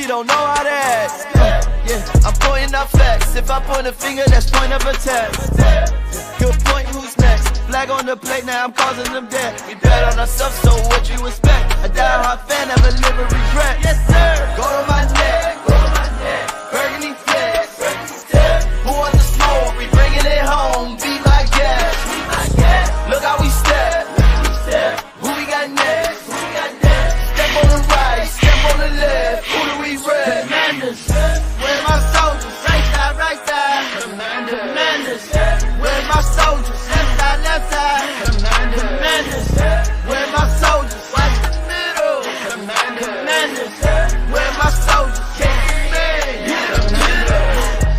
don't know how to act. Yeah, I'm pointing out facts. If I point a finger, that's point of attack. Good point, who's next? Flag on the plate, now I'm causing them death. We bet on ourselves, so what you expect? A die-hard fan, never live with regret. Yes, sir. Go to my neck. Burgundy flex. Who wants the smoke? We bringing it home. Beat like gas. Look how we step. Who we got next? Step on the right, step on the left. Who do we rep? Commanders. Where's my soldiers? Right side. Commanders. Where's my soldiers? Left side. Commanders. Where's my soldiers? Watch the middle. Commanders. Where's my soldiers?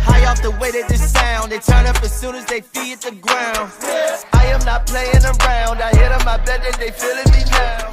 High off the way that this sound, they turn up as soon as they feet hit the ground. I am not playing around. I hit them, I bet that they feeling me now.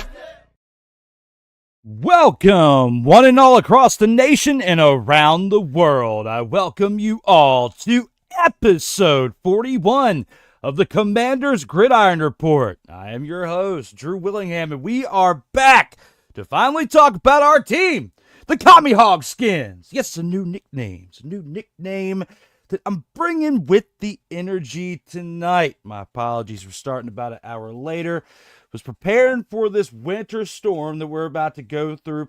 Welcome, one and all across the nation and around the world. I welcome you all to episode 41 of the Commanders Gridiron Report. I am your host, Drew Willingham, and we are back to finally talk about our team, the Commie-Hog-Skins. Yes, a new nickname. It's a new nickname that I'm bringing with the energy tonight. My apologies for starting about an hour later. Was preparing for this winter storm that we're about to go through,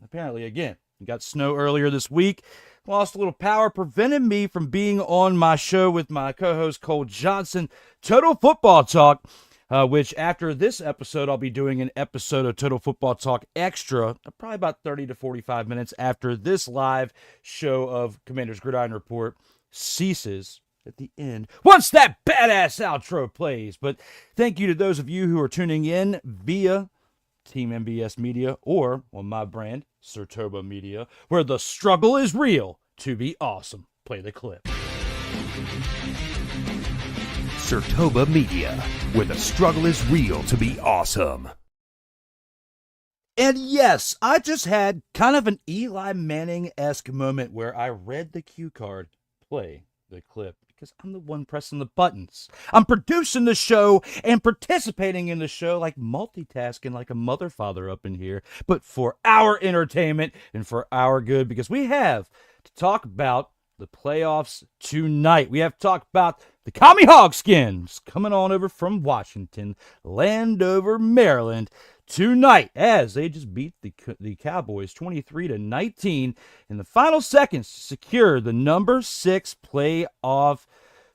apparently again. We got snow earlier this week. Lost a little power, prevented me from being on my show with my co-host Cole Johnson, Total Football Talk, which after this episode, I'll be doing an episode of Total Football Talk Extra, probably about 30 to 45 minutes after this live show of Commanders Gridiron Report ceases at the end, once that badass outro plays. But thank you to those of you who are tuning in via Team MBS Media or on my brand, Surtoba Media, where the struggle is real to be awesome. Play the clip. Surtoba Media, where the struggle is real to be awesome. And yes, I just had kind of an Eli Manning-esque moment where I read the cue card, play the clip, because I'm the one pressing the buttons. I'm producing the show and participating in the show, like multitasking like a mother father up in here, but for our entertainment and for our good, because we have to talk about the playoffs tonight. We have to talk about the Commie-Hog-Skins coming on over from Washington, Landover, Maryland, tonight, as they just beat the Cowboys 23-19 in the final seconds to secure the number 6 playoff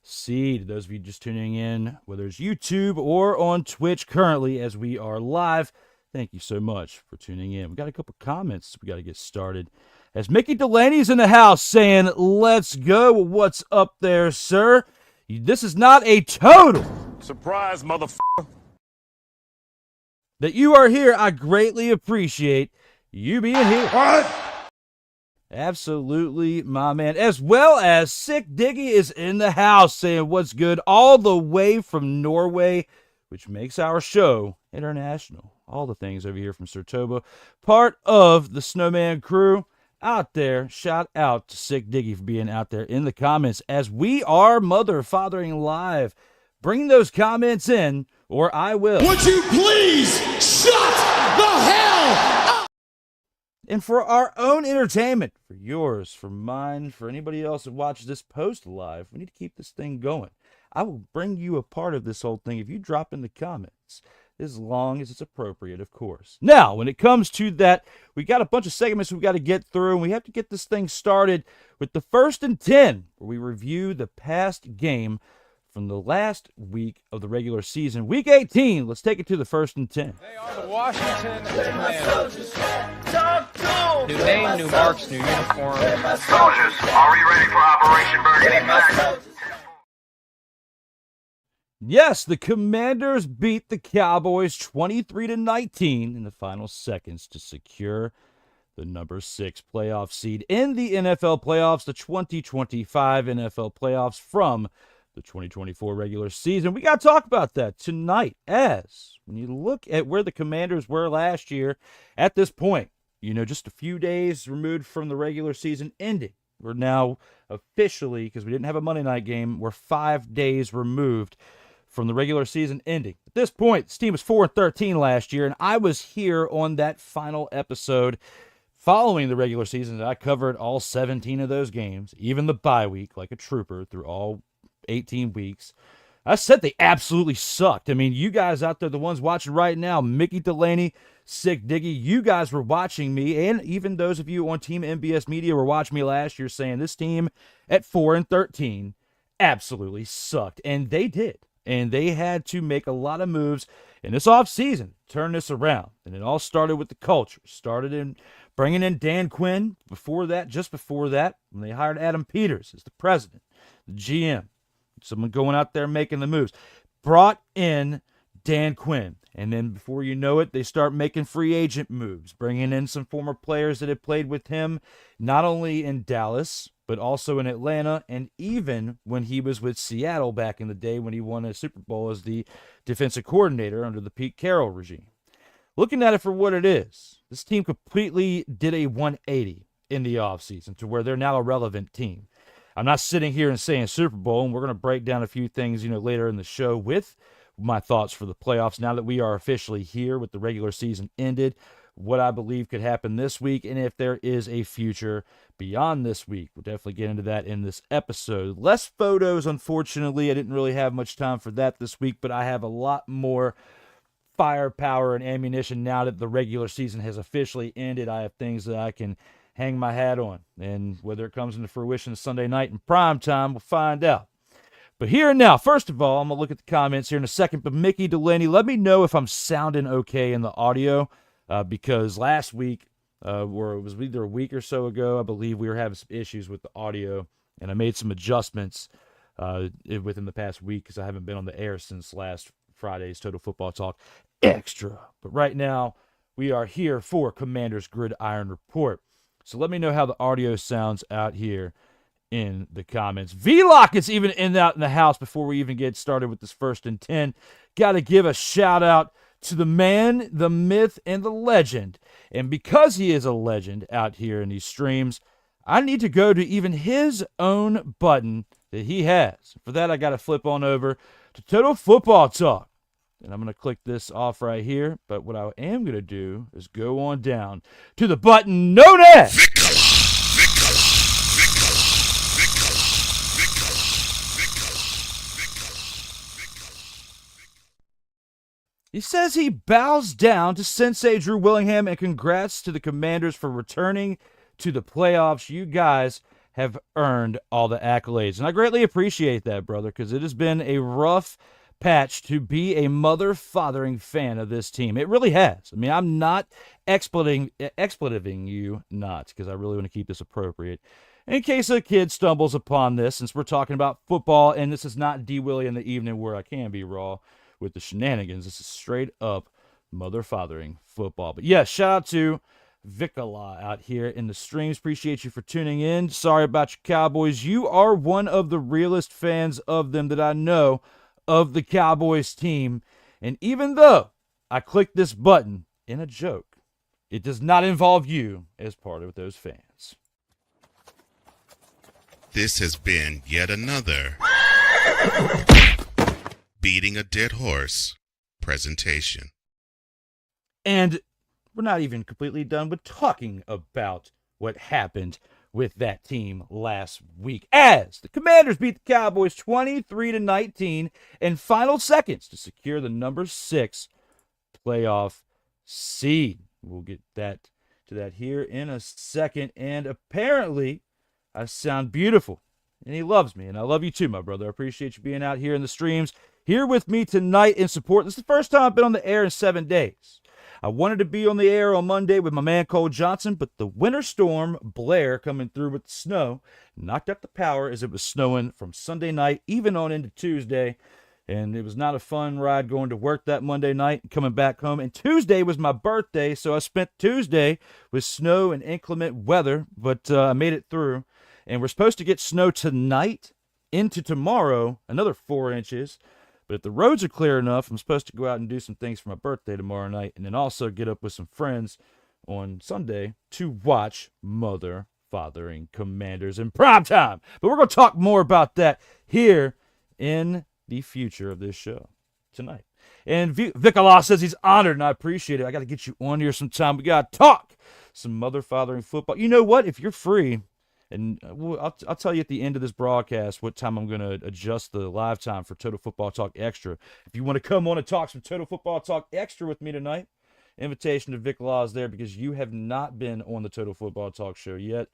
seed. Those of you just tuning in, whether it's YouTube or on Twitch currently as we are live, thank you so much for tuning in. We got a couple comments we got to get started. As Mickey Delaney's in the house saying, let's go. What's up there, sir? This is not a total surprise, motherfucker. That you are here. I greatly appreciate you being here. What? Absolutely, my man. As well as Sick Diggy is in the house saying what's good all the way from Norway, which makes our show international. All the things over here from Surtoba. Part of the Snowman crew out there. Shout out to Sick Diggy for being out there in the comments as we are mother-fathering live. Bring those comments in, or I will. Would you please shut the hell up? And for our own entertainment, for yours, for mine, for anybody else that watches this post live, we need to keep this thing going. I will bring you a part of this whole thing if you drop in the comments, as long as it's appropriate, of course. Now, when it comes to that, we got a bunch of segments we've got to get through, and we have to get this thing started with the 1st and 10, where we review the past game from the last week of the regular season. Week 18, let's take it to the 1st and 10. They are the Washington Commanders. New name, new marks, new uniform. Soldiers, are we ready for Operation Burgundy Black? Yes, the Commanders beat the Cowboys 23-19 in the final seconds to secure the number 6 playoff seed in the NFL playoffs, the 2025 NFL playoffs from the 2024 regular season. We got to talk about that tonight, as when you look at where the Commanders were last year at this point, just a few days removed from the regular season ending. We're now officially, because we didn't have a Monday night game, we're 5 days removed from the regular season ending. At this point, this team was 4-13 last year, and I was here on that final episode following the regular season, I covered all 17 of those games, even the bye week, like a trooper through all 18 weeks. I said they absolutely sucked. I mean, you guys out there, the ones watching right now, Mickey Delaney, Sick Diggy, you guys were watching me, and even those of you on Team MBS Media were watching me last year saying this team at 4-13 absolutely sucked. And they did. And they had to make a lot of moves in this offseason, turn this around. And it all started with the culture. Started in bringing in Dan Quinn. Just before that, when they hired Adam Peters as the president, the GM. Someone going out there making the moves. Brought in Dan Quinn. And then before you know it, they start making free agent moves, bringing in some former players that had played with him, not only in Dallas, but also in Atlanta, and even when he was with Seattle back in the day when he won a Super Bowl as the defensive coordinator under the Pete Carroll regime. Looking at it for what it is, this team completely did a 180 in the offseason to where they're now a relevant team. I'm not sitting here and saying Super Bowl, and we're going to break down a few things, later in the show with my thoughts for the playoffs now that we are officially here with the regular season ended, what I believe could happen this week, and if there is a future beyond this week. We'll definitely get into that in this episode. Less photos, unfortunately. I didn't really have much time for that this week, but I have a lot more firepower and ammunition now that the regular season has officially ended. I have things that I can hang my hat on, and whether it comes into fruition Sunday night in prime time, we'll find out. But here and now, first of all, I'm going to look at the comments here in a second, but Mickey Delaney, let me know if I'm sounding okay in the audio, because last week, or it was either a week or so ago, I believe we were having some issues with the audio, and I made some adjustments within the past week because I haven't been on the air since last Friday's Total Football Talk Extra. But right now, we are here for Commanders Gridiron Report. So let me know how the audio sounds out here in the comments. V-Lock is even out in the house before we even get started with this 1st and 10. Got to give a shout-out to the man, the myth, and the legend. And because he is a legend out here in these streams, I need to go to even his own button that he has. For that, I got to flip on over to Total Football Talk. And I'm going to click this off right here. But what I am going to do is go on down to the button known as He says he bows down to Sensei Drew Willingham, and congrats to the Commanders for returning to the playoffs. You guys have earned all the accolades. And I greatly appreciate that, brother, because it has been a rough patch to be a mother-fathering fan of this team. It really has. I mean, I'm not expletiving you, because I really want to keep this appropriate. In case a kid stumbles upon this, since we're talking about football, and this is not D. Willie in the evening where I can be raw with the shenanigans. This is straight up mother-fathering football. But yeah, shout out to Vikala out here in the streams. Appreciate you for tuning in. Sorry about your Cowboys. You are one of the realest fans of them that I know of the Cowboys team. And even though I clicked this button in a joke, it does not involve you as part of those fans. This has been yet another Beating a Dead Horse presentation. And we're not even completely done with talking about what happened with that team last week, as the Commanders beat the Cowboys 23-19 in final seconds to secure the number 6 playoff seed. We'll get to that here in a second. And apparently, I sound beautiful, and he loves me, and I love you too, my brother. I appreciate you being out here in the streams, here with me tonight in support. This is the first time I've been on the air in 7 days. I wanted to be on the air on Monday with my man Cole Johnson, but the winter storm, Blair, coming through with the snow, knocked out the power as it was snowing from Sunday night, even on into Tuesday. And it was not a fun ride going to work that Monday night and coming back home. And Tuesday was my birthday, so I spent Tuesday with snow and inclement weather, but I made it through. And we're supposed to get snow tonight into tomorrow, another 4 inches. But if the roads are clear enough, I'm supposed to go out and do some things for my birthday tomorrow night, and then also get up with some friends on Sunday to watch mother-fathering Commanders in prime time. But we're going to talk more about that here in the future of this show tonight. And Vikala says he's honored, and I appreciate it. I got to get you on here sometime. We got to talk some mother-fathering football. You know what? If you're free, and I'll tell you at the end of this broadcast what time I'm going to adjust the live time for Total Football Talk Extra. If you want to come on and talk some Total Football Talk Extra with me tonight, invitation to Vic Law is there because you have not been on the Total Football Talk show yet.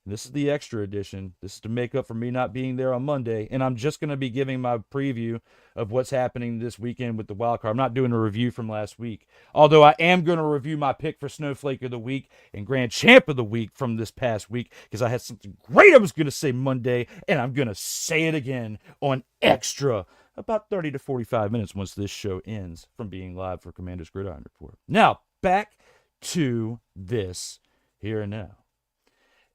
This is the extra edition. This is to make up for me not being there on Monday. And I'm just going to be giving my preview of what's happening this weekend with the wild card. I'm not doing a review from last week. Although I am going to review my pick for Snowflake of the Week and Grand Champ of the Week from this past week because I had something great I was going to say Monday, and I'm going to say it again on Extra about 30 to 45 minutes once this show ends from being live for Commanders Gridiron Report. Now, back to this here and now.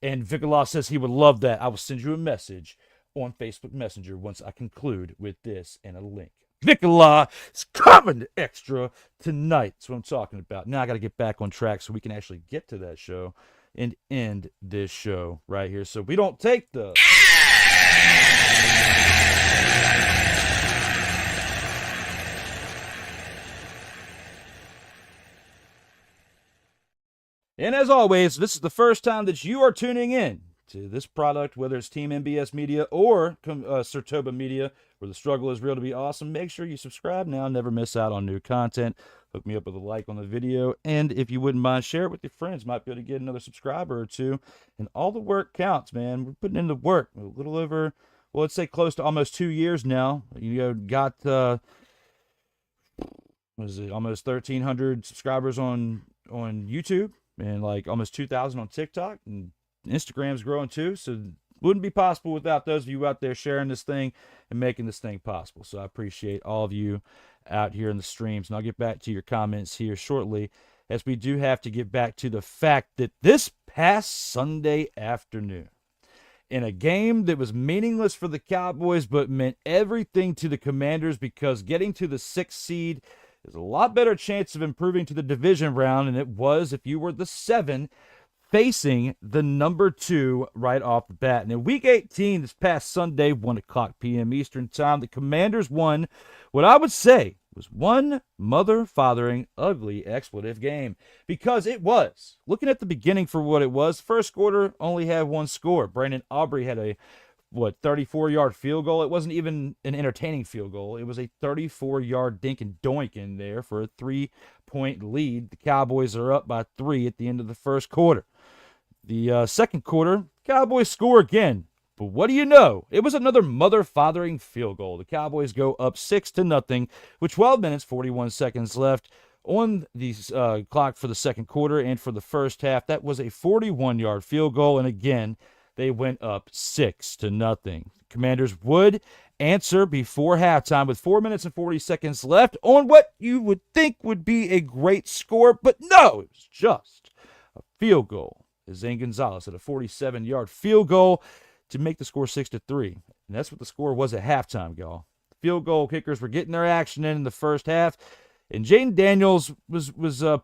And Vicala says he would love that. I will send you a message on Facebook Messenger once I conclude with this and a link. Vicala is coming to Extra tonight. That's what I'm talking about. Now I got to get back on track so we can actually get to that show and end this show right here. So we don't take the... And as always, this is the first time that you are tuning in to this product, whether it's Team MBS Media or Sertoba Media, where the struggle is real to be awesome. Make sure you subscribe now. Never miss out on new content. Hook me up with a like on the video. And if you wouldn't mind, share it with your friends. Might be able to get another subscriber or two. And all the work counts, man. We're putting in the work. A little over, well, let's say close to almost 2 years now. Got, almost 1,300 subscribers on YouTube. And like almost 2,000 on TikTok, and Instagram's growing too. So it wouldn't be possible without those of you out there sharing this thing and making this thing possible. So I appreciate all of you out here in the streams. And I'll get back to your comments here shortly, as we do have to get back to the fact that this past Sunday afternoon, in a game that was meaningless for the Cowboys but meant everything to the Commanders, because getting to the 6th seed is a lot better chance of improving to the division round than it was if you were the 7 facing the number 2 right off the bat. And in Week 18, this past Sunday, 1 o'clock p.m. Eastern Time, the Commanders won what I would say was one mother-fathering, ugly, expletive game. Because it was. Looking at the beginning for what it was, first quarter only had one score. Brandon Aubrey had a 34-yard field goal. It wasn't even an entertaining field goal. It was a 34-yard dink and doink in there for a 3-point lead. The Cowboys are up by 3 at the end of the first quarter. The second quarter, Cowboys score again. But what do you know? It was another mother-fathering field goal. The Cowboys go up 6-0 with 12 minutes, 41 seconds left on the clock for the second quarter. And for the first half, that was a 41-yard field goal. And again, they went up 6-0. Commanders would answer before halftime with 4 minutes and 40 seconds left on what you would think would be a great score, but no, it was just a field goal. Zane Gonzalez had a 47-yard field goal to make the score 6-3. And that's what the score was at halftime, y'all. Field goal kickers were getting their action in the first half. And Jaden Daniels was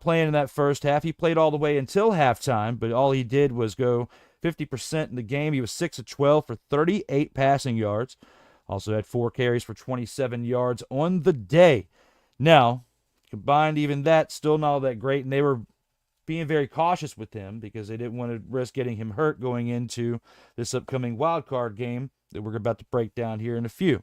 playing in that first half. He played all the way until halftime, but all he did was go 50% in the game. He was 6 of 12 for 38 passing yards. Also had 4 carries for 27 yards on the day. Now, combined even that, still not all that great, and they were being very cautious with him because they didn't want to risk getting him hurt going into this upcoming wild card game that we're about to break down here in a few.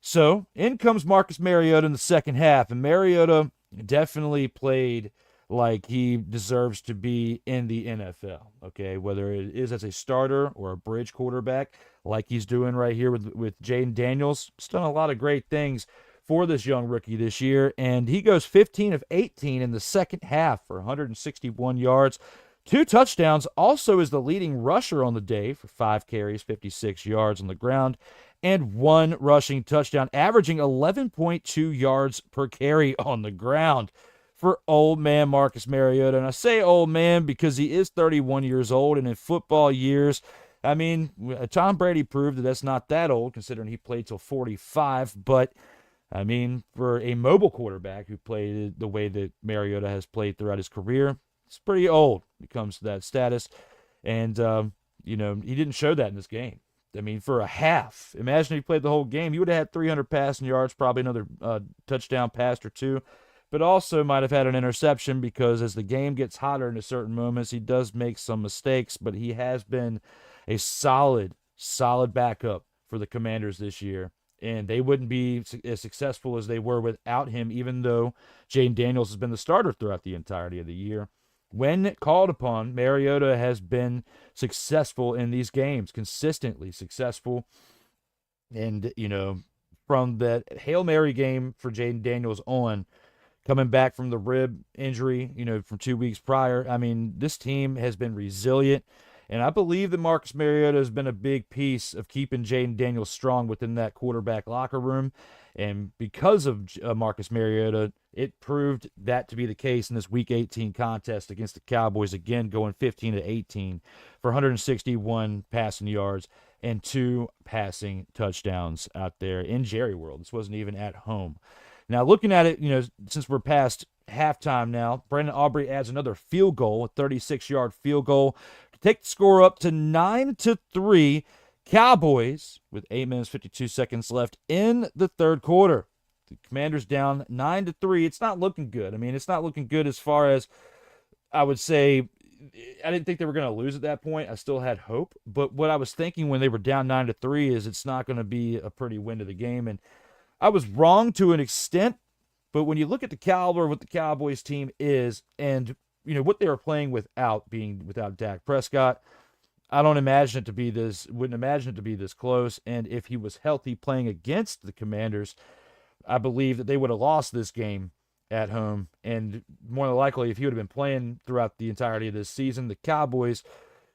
So, in comes Marcus Mariota in the second half, and Mariota definitely played like he deserves to be in the NFL, okay? Whether it is as a starter or a bridge quarterback like he's doing right here with Jaden Daniels. He's done a lot of great things for this young rookie this year, and he goes 15 of 18 in the second half for 161 yards, 2 touchdowns, also is the leading rusher on the day for 5 carries, 56 yards on the ground, and 1 rushing touchdown, averaging 11.2 yards per carry on the ground for old man Marcus Mariota. And I say old man because he is 31 years old, and in football years, I mean, Tom Brady proved that that's not that old considering he played till 45, but I mean, for a mobile quarterback who played the way that Mariota has played throughout his career, it's pretty old when it comes to that status. And, he didn't show that in this game. I mean, for a half, imagine if he played the whole game, he would have had 300 passing yards, probably another touchdown pass or 2. but also might have had an interception because as the game gets hotter in certain moments, he does make some mistakes, but he has been a solid backup for the Commanders this year. And they wouldn't be as successful as they were without him, even though Jaden Daniels has been the starter throughout the entirety of the year. When called upon, Mariota has been successful in these games, consistently successful. And, from that Hail Mary game for Jaden Daniels on, coming back from the rib injury, from 2 weeks prior, this team has been resilient. And I believe that Marcus Mariota has been a big piece of keeping Jaden Daniels strong within that quarterback locker room. And because of Marcus Mariota, it proved that to be the case in this Week 18 contest against the Cowboys, again going 15-18 for 161 passing yards and 2 passing touchdowns out there in Jerry World. This wasn't even at home. Now, looking at it, since we're past halftime now, Brandon Aubrey adds another field goal, a 36-yard field goal, to take the score up to 9-3. Cowboys with 8 minutes, 52 seconds left in the third quarter. The Commanders down 9-3. It's not looking good. It's not looking good as far as, I would say, I didn't think they were going to lose at that point. I still had hope. But what I was thinking when they were down 9-3 is it's not going to be a pretty win to the game. And I was wrong to an extent, but when you look at the caliber of what the Cowboys team is and, what they were playing without Dak Prescott, I wouldn't imagine it to be this close. And if he was healthy playing against the Commanders, I believe that they would have lost this game at home. And more than likely, if he would have been playing throughout the entirety of this season, the Cowboys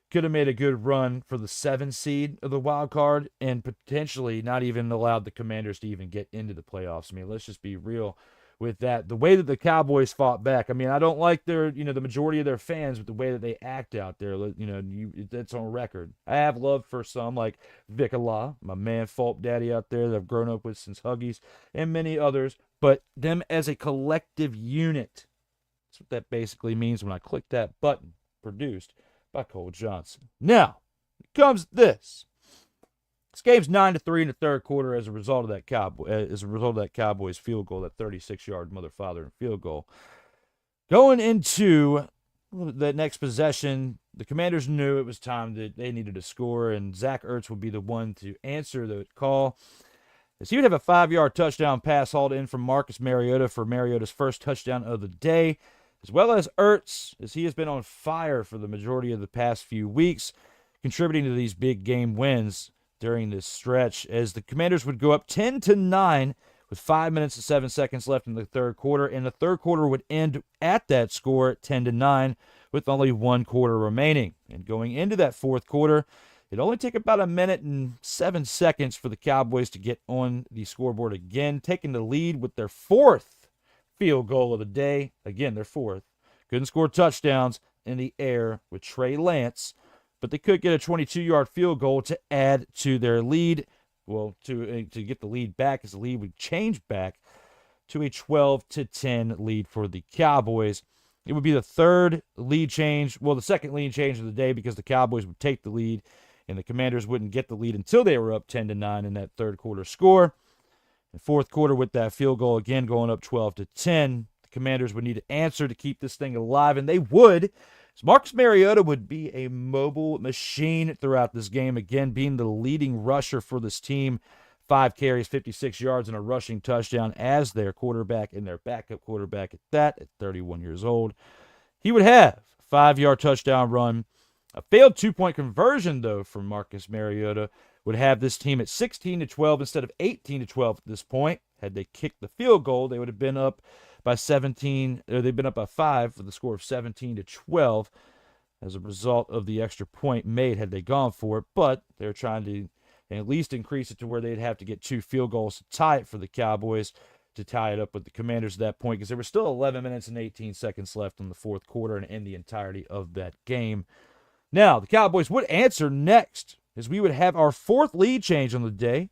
could have made a good run for the 7 seed of the wild card and potentially not even allowed the Commanders to even get into the playoffs. Let's just be real with that. The way that the Cowboys fought back, I don't like their, the majority of their fans with the way that they act out there. That's on record. I have love for some like Vic Allah, my man Fulp Daddy out there that I've grown up with since Huggies, and many others, but them as a collective unit. That's what that basically means when I click that button. Produced by Cole Johnson. Now, comes this. This game's 9-3 in the third quarter as a result of that Cowboys field goal, that 36-yard mother-father field goal. Going into that next possession, the Commanders knew it was time that they needed to score, and Zach Ertz would be the one to answer the call. As he would have a 5-yard touchdown pass hauled in from Marcus Mariota for Mariota's first touchdown of the day, as well as Ertz, as he has been on fire for the majority of the past few weeks, contributing to these big game wins during this stretch, as the Commanders would go up 10-9 with 5 minutes and 7 seconds left in the third quarter, and the third quarter would end at that score at 10-9 with only 1 quarter remaining. And going into that fourth quarter, it'd only take about 1 minute and 7 seconds for the Cowboys to get on the scoreboard again, taking the lead with their 4th field goal of the day. Again, their 4th. Couldn't score touchdowns in the air with Trey Lance, but they could get a 22-yard field goal to add to their lead. Well, to get the lead back, as the lead would change back to a 12-10 lead for the Cowboys. It would be the third lead change, the second lead change of the day, because the Cowboys would take the lead and the Commanders wouldn't get the lead until they were up 10-9 in that third quarter score. In fourth quarter, with that field goal again going up 12-10, the Commanders would need to answer to keep this thing alive, and they would. So Marcus Mariota would be a mobile machine throughout this game, again being the leading rusher for this team. 5 carries, 56 yards, and a rushing touchdown as their quarterback and their backup quarterback at 31 years old. He would have a 5-yard touchdown run. A failed 2-point conversion, though, from Marcus Mariota would have this team at 16-12 instead of 18-12 at this point. Had they kicked the field goal, they would have been up by 17, or they've been up by 5 for the score of 17-12 as a result of the extra point made had they gone for it. But they're trying to at least increase it to where they'd have to get 2 field goals to tie it for the Cowboys to tie it up with the Commanders at that point, because there were still 11 minutes and 18 seconds left in the fourth quarter and in the entirety of that game. Now, the Cowboys would answer next, as we would have our 4th lead change on the day,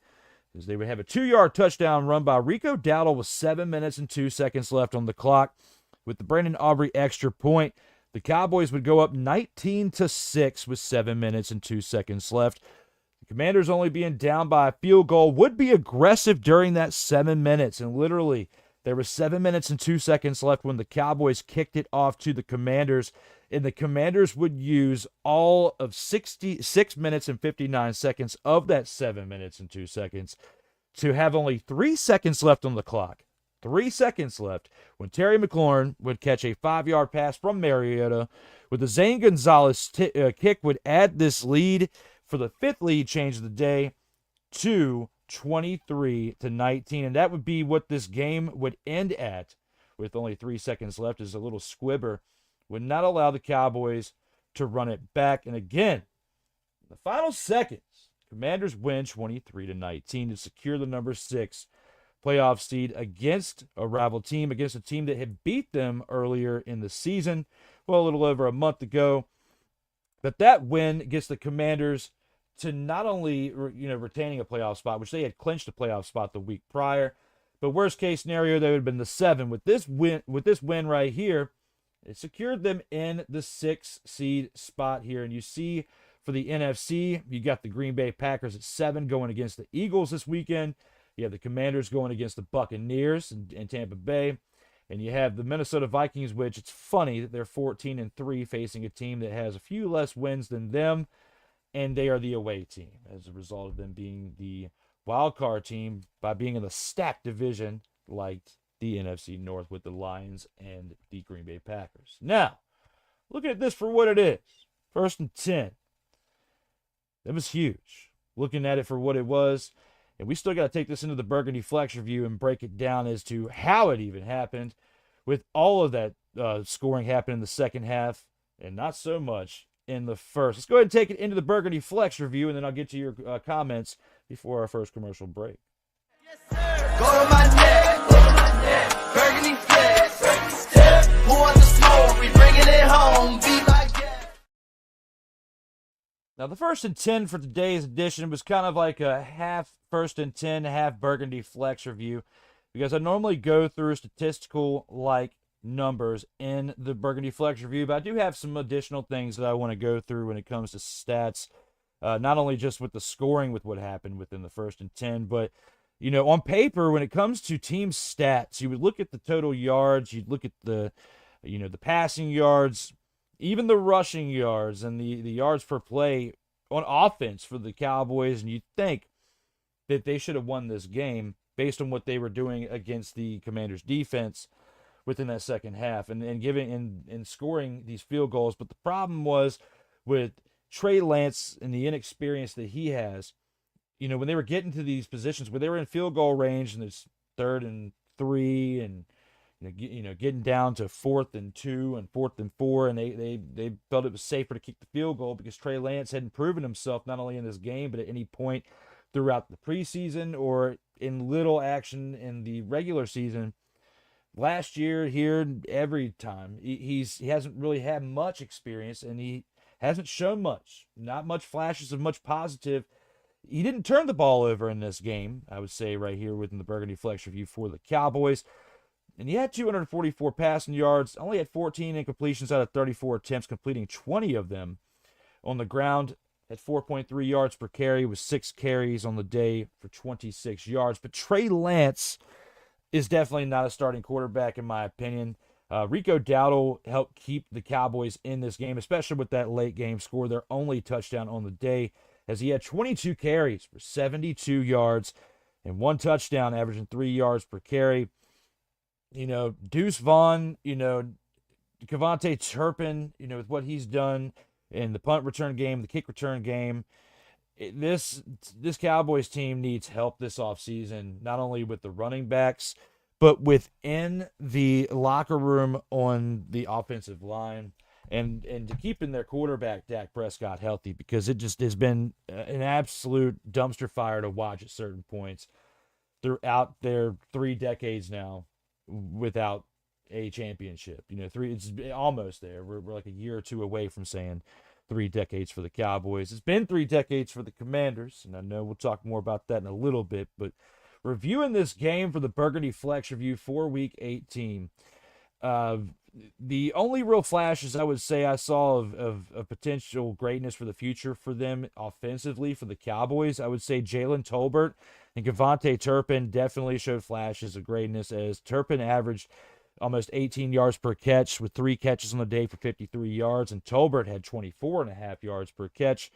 as they would have a 2-yard touchdown run by Rico Dowdle with 7 minutes and 2 seconds left on the clock. With the Brandon Aubrey extra point, the Cowboys would go up 19-6 with 7 minutes and 2 seconds left. The Commanders only being down by a field goal would be aggressive during that 7 minutes and literally There was 7 minutes and 2 seconds left when the Cowboys kicked it off to the Commanders, and the Commanders would use all of 66 minutes and 59 seconds of that 7 minutes and 2 seconds to have only 3 seconds left on the clock. 3 seconds left when Terry McLaurin would catch a 5-yard pass from Mariota, with the Zane Gonzalez kick would add this lead for the 5th lead change of the day to 23-19, and that would be what this game would end at with only 3 seconds left, as a little squibber would not allow the Cowboys to run it back. And again, in the final seconds, Commanders win 23-19 to secure the number 6 playoff seed against a rival team, against a team that had beat them earlier in the season, well, a little over a month ago. But that win gets the Commanders to not only retaining a playoff spot, which they had clinched a playoff spot the week prior, but worst case scenario, they would have been the 7. With this win right here, it secured them in the 6th seed spot here. And you see, for the NFC, you got the Green Bay Packers at 7 going against the Eagles this weekend. You have the Commanders going against the Buccaneers in Tampa Bay. And you have the Minnesota Vikings, which it's funny that they're 14-3 facing a team that has a few less wins than them. And they are the away team as a result of them being the wild card team by being in the stacked division like the NFC North with the Lions and the Green Bay Packers. Now, looking at this for what it is. 1st and 10. That was huge. Looking at it for what it was. And we still got to take this into the Burgundy Flex review and break it down as to how it even happened, with all of that scoring happening in the second half and not so much in the first. Let's go ahead and take it into the Burgundy Flex review, and then I'll get to your comments before our first commercial break. Go to my neck, Burgundy Flex. Who wants the smoke? We bringing it home. Be like that. Now, the 1st and 10 for today's edition was kind of like a half 1st and 10, half Burgundy Flex review, because I normally go through statistical numbers in the Burgundy Flex review, but I do have some additional things that I want to go through when it comes to stats, not only just with the scoring with what happened within the 1st and 10, but on paper, when it comes to team stats, you would look at the total yards, you'd look at the the passing yards, even the rushing yards, and the yards per play on offense for the Cowboys, and you'd think that they should have won this game based on what they were doing against the Commanders defense within that second half and giving and scoring these field goals. But the problem was with Trey Lance and the inexperience that he has, when they were getting to these positions where they were in field goal range and it's 3rd and 3 and getting down to 4th and 2 and 4th and 4, and they felt it was safer to kick the field goal because Trey Lance hadn't proven himself not only in this game but at any point throughout the preseason or in little action in the regular season. Last year, here, every time, he hasn't really had much experience, and he hasn't shown much. Not much flashes of much positive. He didn't turn the ball over in this game, I would say, right here within the Burgundy Flex review for the Cowboys. And he had 244 passing yards, only had 14 incompletions out of 34 attempts, completing 20 of them. On the ground, at 4.3 yards per carry, with 6 carries on the day for 26 yards. But Trey Lance is definitely not a starting quarterback, in my opinion. Rico Dowdle helped keep the Cowboys in this game, especially with that late game score, their only touchdown on the day, as he had 22 carries for 72 yards and 1 touchdown, averaging 3 yards per carry. Deuce Vaughn, Kevontae Turpin, with what he's done in the punt return game, the kick return game. This Cowboys team needs help this offseason, not only with the running backs, but within the locker room on the offensive line, and to keeping their quarterback, Dak Prescott, healthy, because it just has been an absolute dumpster fire to watch at certain points throughout their 3 decades now without a championship. It's almost there. We're like a year or 2 away from saying 3 decades for the Cowboys. It's been 3 decades for the Commanders, and I know we'll talk more about that in a little bit, but reviewing this game for the Burgundy Flex review for Week 18, The only real flashes I would say I saw of potential greatness for the future for them offensively for the Cowboys, I would say Jalen Tolbert and Devontae Turpin definitely showed flashes of greatness, as Turpin averaged almost 18 yards per catch with 3 catches on the day for 53 yards, and Tolbert had 24.5 yards per catch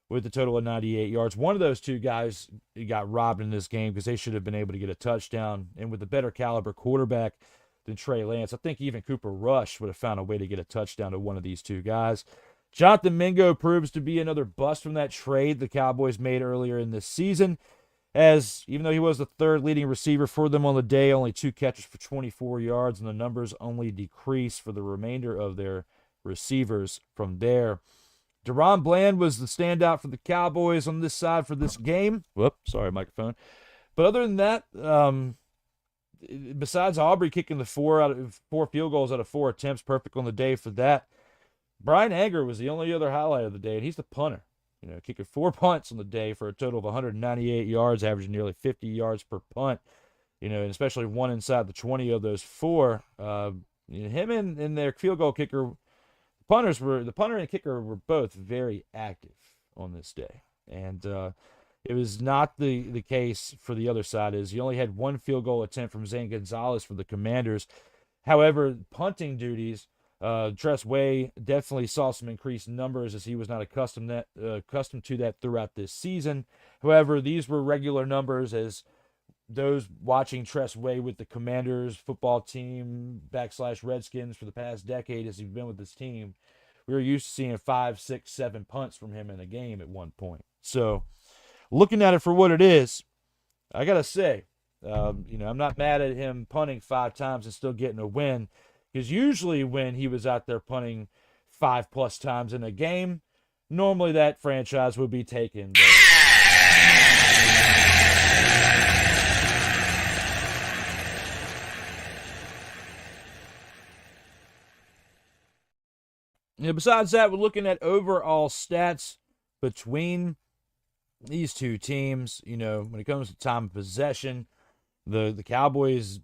with a total of 98 yards. One of those two guys got robbed in this game because they should have been able to get a touchdown, and with a better caliber quarterback than Trey Lance, I think even Cooper Rush would have found a way to get a touchdown to one of these two guys. Jonathan Mingo proves to be another bust from that trade the Cowboys made earlier in this season, as even though he was the third leading receiver for them on the day, only 2 catches for 24 yards, and the numbers only decreased for the remainder of their receivers from there. Deron Bland was the standout for the Cowboys on this side for this game. Whoops, sorry, microphone. But other than that, besides Aubrey kicking the 4 field goals out of 4 attempts, perfect on the day for that, Brian Anger was the only other highlight of the day, and he's the punter. Kicking 4 punts on the day for a total of 198 yards, averaging nearly 50 yards per punt. And especially one inside the 20 of those 4. Him and their field goal kicker, the punter and kicker were both very active on this day. And it was not the case for the other side, as you only had 1 field goal attempt from Zane Gonzalez for the Commanders. However, punting duties, Tress Way definitely saw some increased numbers, as he was not accustomed to that throughout this season. However, these were regular numbers, as those watching Tress Way with the Commanders football team / Redskins for the past decade, as he's been with this team, we were used to seeing 5, 6, 7 punts from him in a game at one point. So, looking at it for what it is, I gotta say, I'm not mad at him punting 5 times and still getting a win. Because usually when he was out there punting 5+ times in a game, normally that franchise would be taken. Besides that, we're looking at overall stats between these two teams. When it comes to time of possession, the Cowboys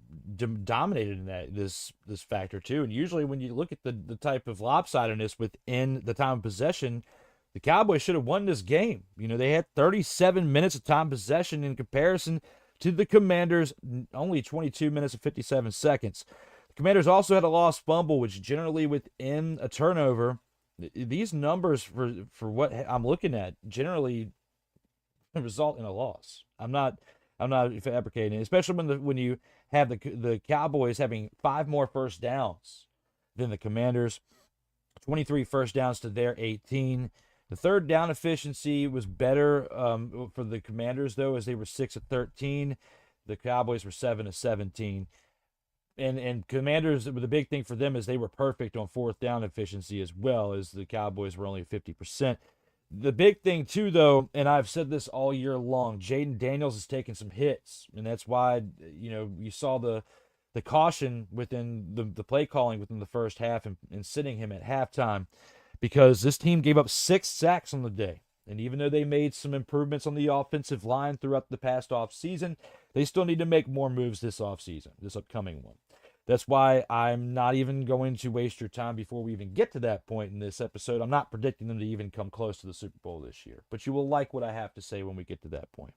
dominated in this factor too. And usually when you look at the type of lopsidedness within the time of possession, the Cowboys should have won this game. They had 37 minutes of time possession in comparison to the Commanders, only 22 minutes and 57 seconds. The Commanders also had a lost fumble, which generally within a turnover, these numbers for what I'm looking at generally result in a loss. I'm not fabricating, especially when you have the Cowboys having 5 more first downs than the Commanders, 23 first downs to their 18. The third down efficiency was better for the Commanders, though, as they were 6 of 13. The Cowboys were 7 of 17. And Commanders, the big thing for them is they were perfect on 4th down efficiency, as well as the Cowboys were only 50%. The big thing, too, though, and I've said this all year long, Jaden Daniels is taking some hits, and that's why, you saw the caution within the play calling within the first half and sitting him at halftime, because this team gave up 6 sacks on the day. And even though they made some improvements on the offensive line throughout the past offseason, they still need to make more moves this upcoming one. That's why I'm not even going to waste your time before we even get to that point in this episode. I'm not predicting them to even come close to the Super Bowl this year, but you will like what I have to say when we get to that point.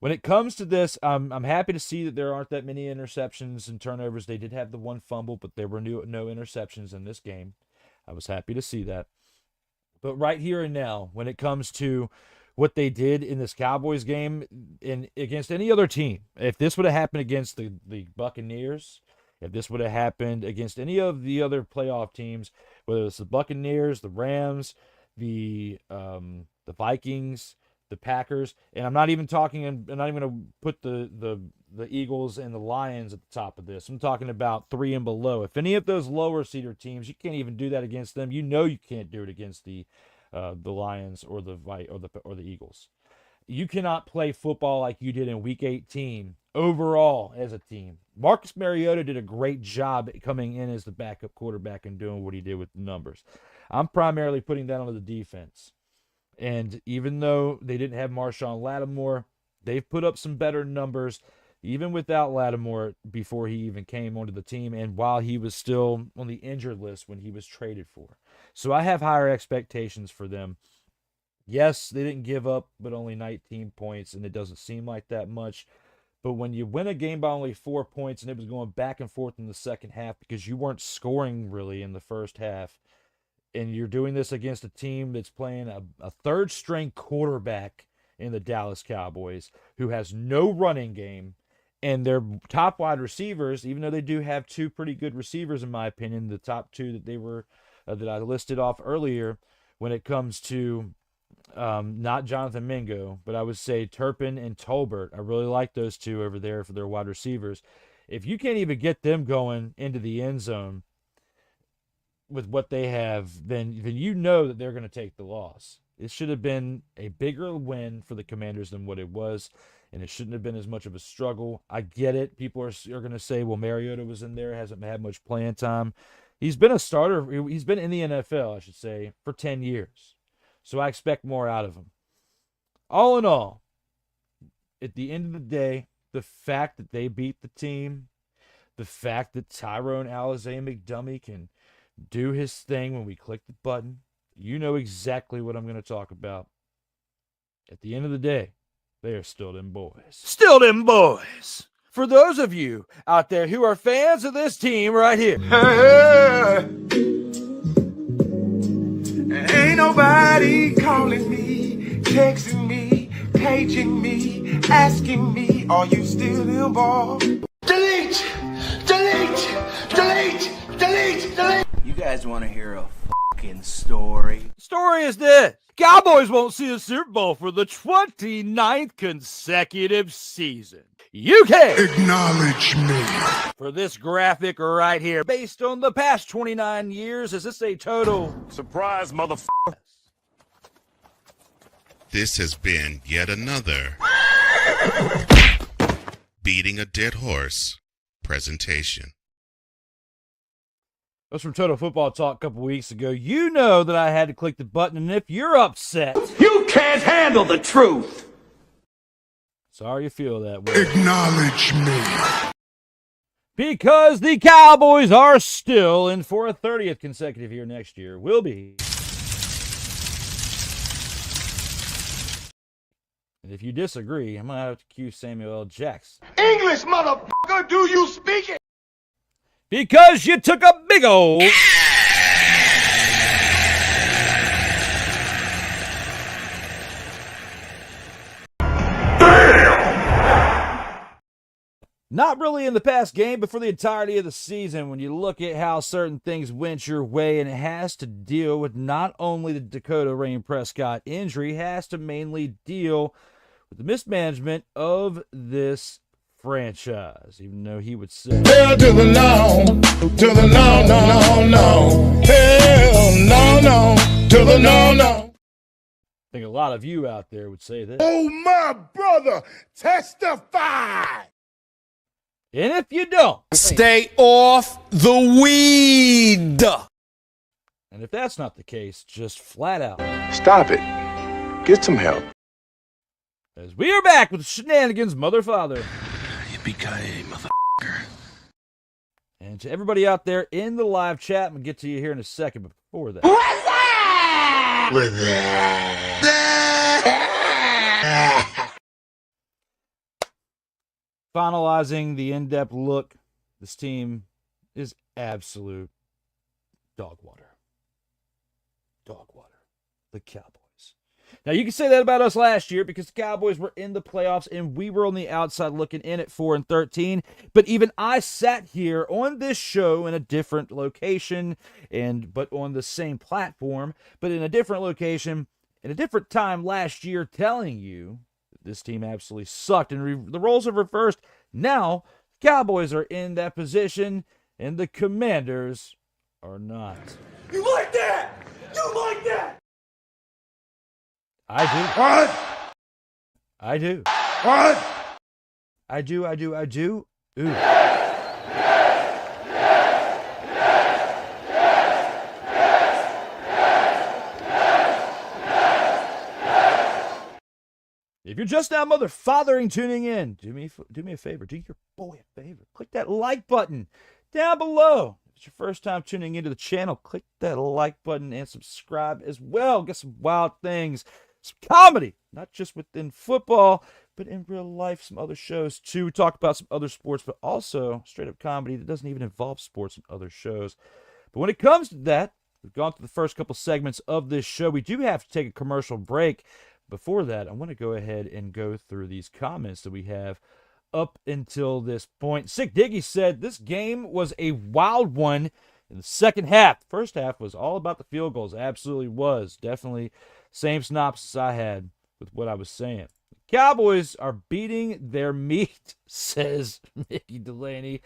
When it comes to this, I'm happy to see that there aren't that many interceptions and turnovers. They did have the 1 fumble, but there were no interceptions in this game. I was happy to see that. But right here and now, when it comes to what they did in this Cowboys game and against any other team, if this would have happened against the Buccaneers, if this would have happened against any of the other playoff teams, whether it's the Buccaneers, the Rams, the Vikings, the Packers, and I'm not even going to put the Eagles and the Lions at the top of this. I'm talking about 3 and below. If any of those lower seeder teams, you can't even do that against them. You can't do it against the Lions or the Eagles. You cannot play football like you did in Week 18 overall as a team. Marcus Mariota did a great job coming in as the backup quarterback and doing what he did with the numbers. I'm primarily putting that on the defense. And even though they didn't have Marshawn Lattimore, they've put up some better numbers even without Lattimore before he even came onto the team and while he was still on the injured list when he was traded for. So I have higher expectations for them. Yes, they didn't give up but only 19 points, and it doesn't seem like that much. But when you win a game by only 4 points and it was going back and forth in the second half because you weren't scoring really in the first half, and you're doing this against a team that's playing a third-string quarterback in the Dallas Cowboys who has no running game, and their top wide receivers, even though they do have two pretty good receivers in my opinion, the top two that that I listed off earlier when it comes to not Jonathan Mingo, but I would say Turpin and Tolbert. I really like those two over there for their wide receivers. If you can't even get them going into the end zone with what they have, then you know that they're going to take the loss. It should have been a bigger win for the Commanders than what it was, and it shouldn't have been as much of a struggle. I get it. People are going to say, well, Mariota was in there, hasn't had much playing time. He's been a starter. He's been in the NFL, I should say, for 10 years. So I expect more out of him. All in all, at the end of the day, the fact that they beat the team, the fact that Tyrone Alize-McDummy can do his thing when we click the button, you know exactly what I'm going to talk about. At the end of the day, they are still them boys. Still them boys. For those of you out there who are fans of this team right here. Ain't nobody calling me, texting me, paging me, asking me, are you still involved? Delete! Delete! Delete! Delete! Delete! You guys want to hear a fucking story? Story is this. Cowboys won't see a Super Bowl for the 29th consecutive season. You can Acknowledge me. for this graphic right here. Based on the past 29 years, is this a total Surprise, motherfucker. This has been yet another Beating a Dead Horse presentation. That's from Total Football Talk a couple weeks ago. You know that I had to click the button, and if you're upset, You can't handle the truth. sorry you feel that way. Acknowledge me. Because the Cowboys are still in for a 30th consecutive year next year. Will be. And if you disagree, I'm going to have to cue Samuel L. Jackson. English, motherfucker, do you speak it? Because you took a big old... Not really in the past game, but for the entirety of the season, when you look at how certain things went your way, and it has to deal with not only the Dakota Rain Prescott injury, it has to mainly deal with the mismanagement of this franchise, even though he would say, Hell to the no, to the no, no, no, no. Hell no, no, to the no, no. I think a lot of you out there would say this. Oh, my brother, testify. And if you don't, Stay off the weed. and if that's not the case, just flat out, Stop it. Get some help. as we are back with Shenanigans Mother Father. Yippee-ki-yay, motherfucker. And to everybody out there in the live chat, I'm going to get to you here in a second, but before that, finalizing the in-depth look, this team is absolute dog water. Dog water. The Cowboys. Now, you can say that about us last year because the Cowboys were in the playoffs and we were on the outside looking in at 4-13. But even I sat here on this show in a different location, but on the same platform, but in a different location, in a different time last year, telling you that this team absolutely sucked. And the roles have reversed. Now, Cowboys are in that position and the Commanders are not. You like that? You like that? I do. What? I do. What? I do. Ooh. If If you're just now mother-fathering tuning in, do me a favor. Do your boy a favor. Click that like button down below. If it's your first time tuning into the channel, click that like button and subscribe as well. Get some wild things, some comedy, not just within football, but in real life, some other shows too. We talk about some other sports, but also straight-up comedy that doesn't even involve sports and other shows. But when it comes to that, we've gone through the first couple segments of this show. We do have to take a commercial break. Before that, I want to go ahead and go through these comments that we have up until this point. Sick Diggy said this game was a wild one in the second half. The first half was all about the field goals. Absolutely was. Definitely same synopsis I had with what I was saying. The Cowboys are beating their meat, says Mickey Delaney.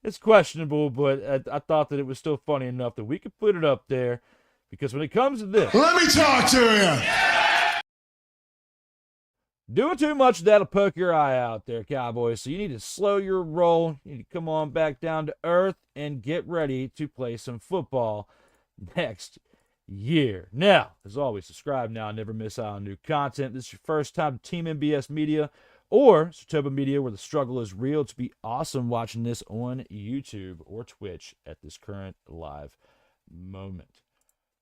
It's questionable, but I thought that it was still funny enough that we could put it up there, because when it comes to this, Let me talk to you. doing too much, that'll poke your eye out there, Cowboys. So you need to slow your roll. You need to come on back down to earth and get ready to play some football next year. Now, as always, subscribe now. Never miss out on new content. This is your first time to Team MBS Media or SHOWSTOPPER Media, where the struggle is real. It's be awesome watching this on YouTube or Twitch at this current live moment.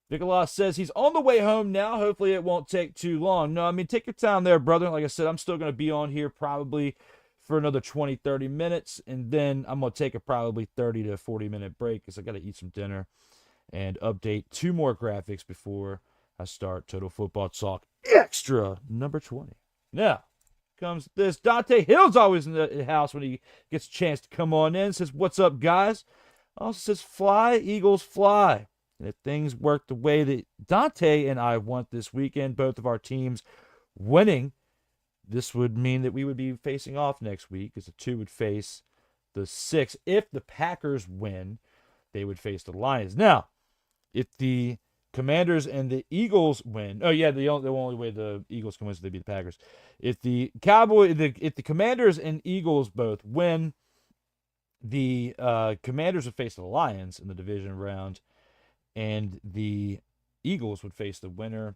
Nicolas says he's on the way home now. Hopefully it won't take too long. No, I mean, take your time there, brother. Like I said, I'm still going to be on here probably for another 20, 30 minutes, and then I'm going to take a probably 30 to 40-minute break because I got to eat some dinner and update 2 more graphics before I start Total Football Talk Extra number 20. Now, comes this. Dante Hill's always in the house when he gets a chance to come on in. Says, what's up, guys? Also says, fly, Eagles, fly. And if things work the way that Dante and I want this weekend, both of our teams winning, this would mean that we would be facing off next week, as the 2 would face the 6. If the Packers win, they would face the Lions. Now, if the Commanders and the Eagles win, the only way the Eagles can win is they beat the Packers. If the Commanders and Eagles both win, the Commanders would face the Lions in the division round, and the Eagles would face the winner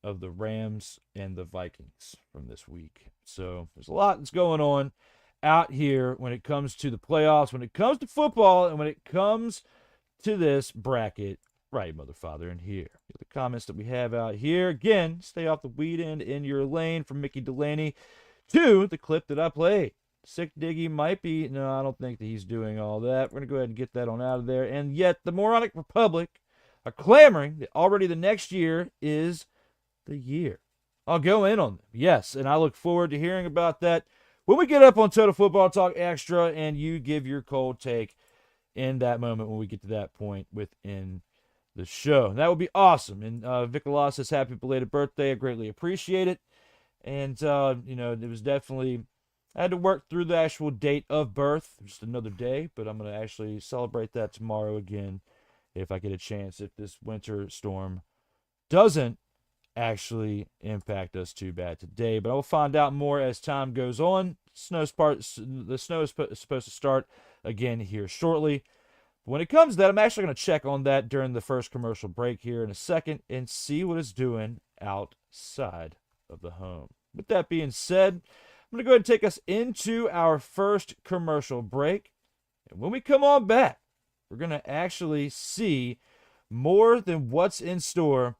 of the Rams and the Vikings from this week. So there's a lot that's going on out here when it comes to the playoffs, when it comes to football, and when it comes to this bracket right, motherfather, in here. The comments that we have out here. Again, stay off the weed end in your lane, from Mickey Delaney to the clip that I played. Sick Diggy might be, no, I don't think that he's doing all that. We're going to go ahead and get that on out of there. And yet the Moronic Republic are clamoring that already the next year is the year. I'll go in on them, yes, and I look forward to hearing about that when we get up on Total Football Talk Extra and you give your cold take in that moment when we get to that point within the show. That would be awesome. And Nicolas says, happy belated birthday. I greatly appreciate it. And, it was definitely, I had to work through the actual date of birth, just another day, but I'm going to actually celebrate that tomorrow again if I get a chance, if this winter storm doesn't actually impact us too bad today. But I will find out more as time goes on. The snow is supposed to start again here shortly. When it comes to that, I'm actually going to check on that during the first commercial break here in a second and see what it's doing outside of the home. With that being said, I'm going to go ahead and take us into our first commercial break. And when we come on back, we're going to actually see more than what's in store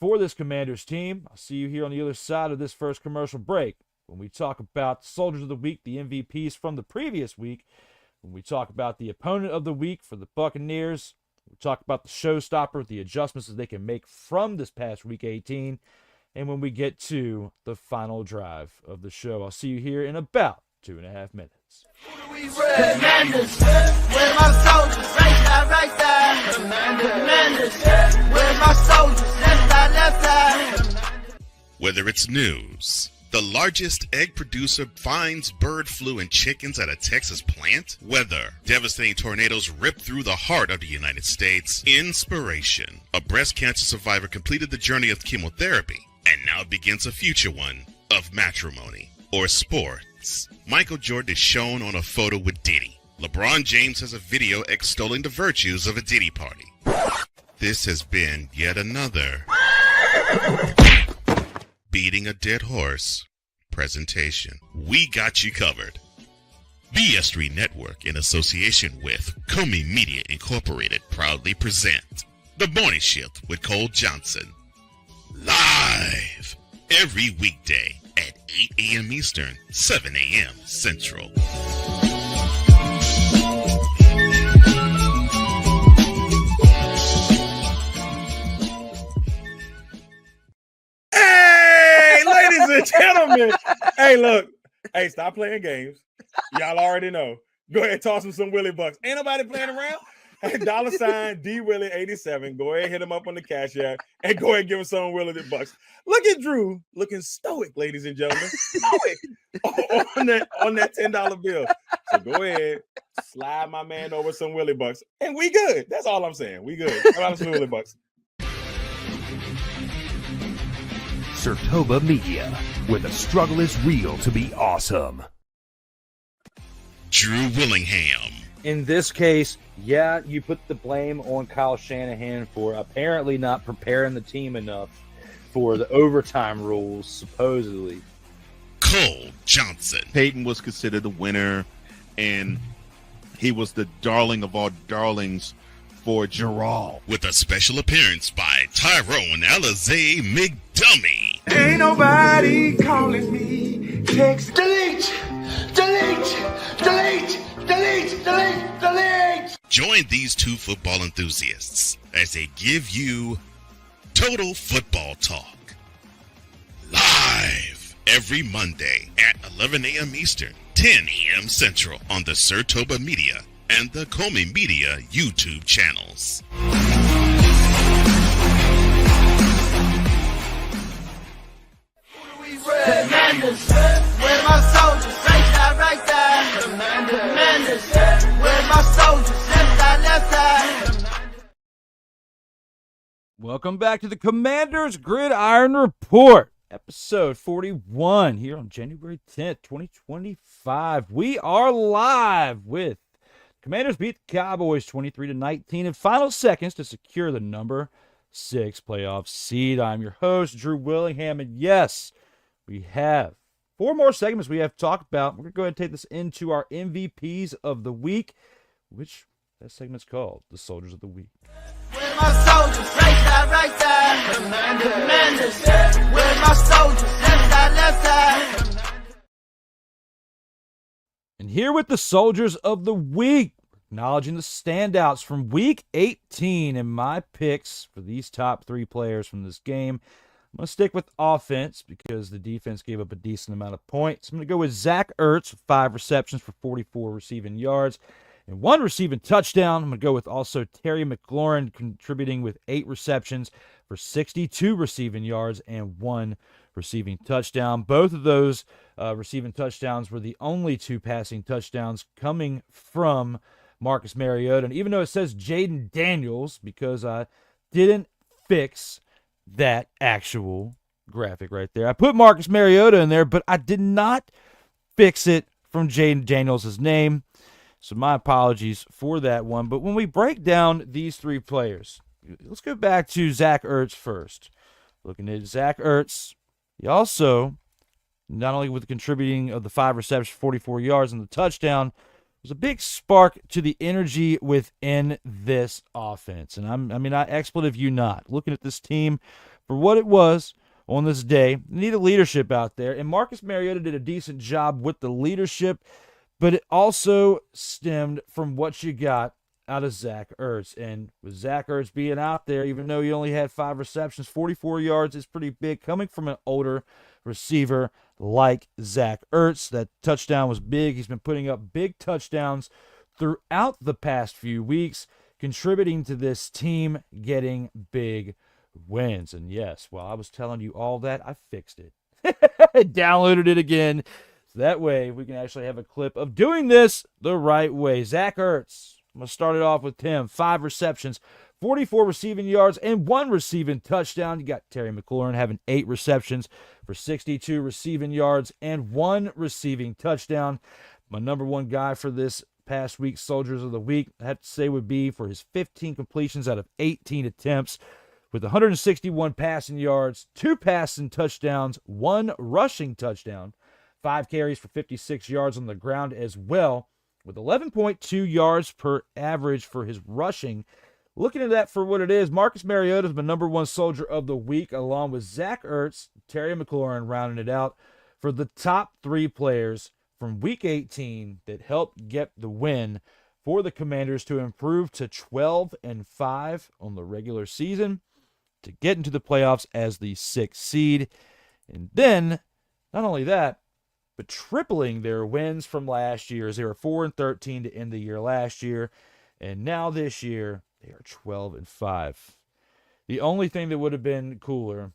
for this Commanders team. I'll see you here on the other side of this first commercial break when we talk about the Soldiers of the Week, the MVPs from the previous week, when we talk about the opponent of the week for the Buccaneers, we talk about the showstopper, the adjustments that they can make from this past Week 18, and when we get to the final drive of the show. I'll see you here in about 2.5 minutes. Commanders, where my soldiers, right side. Commanders, where my soldiers, left side. Whether it's news, the largest egg producer finds bird flu in chickens at a Texas plant, weather, devastating tornadoes rip through the heart of the United States, inspiration, a breast cancer survivor completed the journey of chemotherapy and now begins a future one of matrimony, or sports. Michael Jordan is shown on a photo with Diddy. LeBron James has a video extolling the virtues of a Diddy party. This has been yet another Beating a Dead Horse presentation. We got you covered. BS3 Network, in association with Comey Media Incorporated, proudly present The Morning Shift with Cole Johnson. Live every weekday at 8 a.m. Eastern, 7 a.m. Central. Hey, ladies and gentlemen. Hey, look. Hey, stop playing games. Y'all already know. Go ahead and toss him some Willie Bucks. Ain't nobody playing around. Hey, $ DWillie87. Go ahead and hit him up on the Cash App and go ahead and give him some Willie Bucks. Look at Drew looking stoic, ladies and gentlemen. Stoic on that $10 bill. So go ahead, slide my man over some Willie Bucks. And we good. That's all I'm saying. We good. How about some Willie Bucks? Sertoba Media, where the struggle is real to be awesome. Drew Willingham. In this case, yeah, you put the blame on Kyle Shanahan for apparently not preparing the team enough for the overtime rules, supposedly. Cole Johnson. Peyton was considered the winner, and he was the darling of all darlings for Gerald. With a special appearance by Tyrone Alizé McDummy. Ain't nobody calling me. Text. Delete. Join these two football enthusiasts as they give you Total Football Talk. Live every Monday at 11 a.m. Eastern, 10 a.m. Central on the Sertoba Media and the Comey Media YouTube channels. Commanders, where my soldiers, right side, right side. Commanders, where my soldiers, left side. Welcome back to the Commanders Gridiron Report, episode 41, here on January 10th, 2025. We are live with Commanders beat the Cowboys 23-19 in final seconds to secure the number 6 playoff seed. I'm your host, Drew Willingham, and yes, we have 4 more segments we have to talk about. We're going to go ahead and take this into our MVPs of the week, which that segment's called the Soldiers of the Week. Where my soldiers, right side. Commanders, where my soldiers, left side. And here with the Soldiers of the Week, acknowledging the standouts from Week 18 and my picks for these top 3 players from this game. I'm going to stick with offense because the defense gave up a decent amount of points. I'm going to go with Zach Ertz, 5 receptions for 44 receiving yards and 1 receiving touchdown. I'm going to go with also Terry McLaurin contributing with 8 receptions for 62 receiving yards and 1 receiving touchdown. Both of those receiving touchdowns were the only 2 passing touchdowns coming from Marcus Mariota. And even though it says Jaden Daniels, because I didn't fix that actual graphic right there, I put Marcus Mariota in there, but I did not fix it from Jaden Daniels' name. So my apologies for that one. But when we break down these 3 players, let's go back to Zach Ertz first. Looking at Zach Ertz, he also, not only with the contributing of the 5 receptions, 44 yards, and the touchdown, was a big spark to the energy within this offense. And I expletive you not. Looking at this team for what it was on this day, needed leadership out there. And Marcus Mariota did a decent job with the leadership, but it also stemmed from what you got out of Zach Ertz. And with Zach Ertz being out there, even though he only had 5 receptions, 44 yards is pretty big coming from an older receiver like Zach Ertz. That touchdown was big. He's been putting up big touchdowns throughout the past few weeks, contributing to this team getting big wins. And yes, while I was telling you all that, I fixed it. Downloaded it again. So that way we can actually have a clip of doing this the right way. Zach Ertz, I'm going to start it off with Tim. 5 receptions, 44 receiving yards, and 1 receiving touchdown. You got Terry McLaurin having 8 receptions for 62 receiving yards and 1 receiving touchdown. My number 1 guy for this past week's Soldiers of the Week, I have to say, would be for his 15 completions out of 18 attempts with 161 passing yards, 2 passing touchdowns, 1 rushing touchdown. 5 carries for 56 yards on the ground as well, with 11.2 yards per average for his rushing. Looking at that for what it is, Marcus Mariota has been number one soldier of the week, along with Zach Ertz, Terry McLaurin rounding it out for the top 3 players from Week 18 that helped get the win for the Commanders to improve to 12-5 on the regular season to get into the playoffs as the 6th seed. And then, not only that, but tripling their wins from last year, as they were 4-13 to end the year last year. And now this year, they are 12-5. The only thing that would have been cooler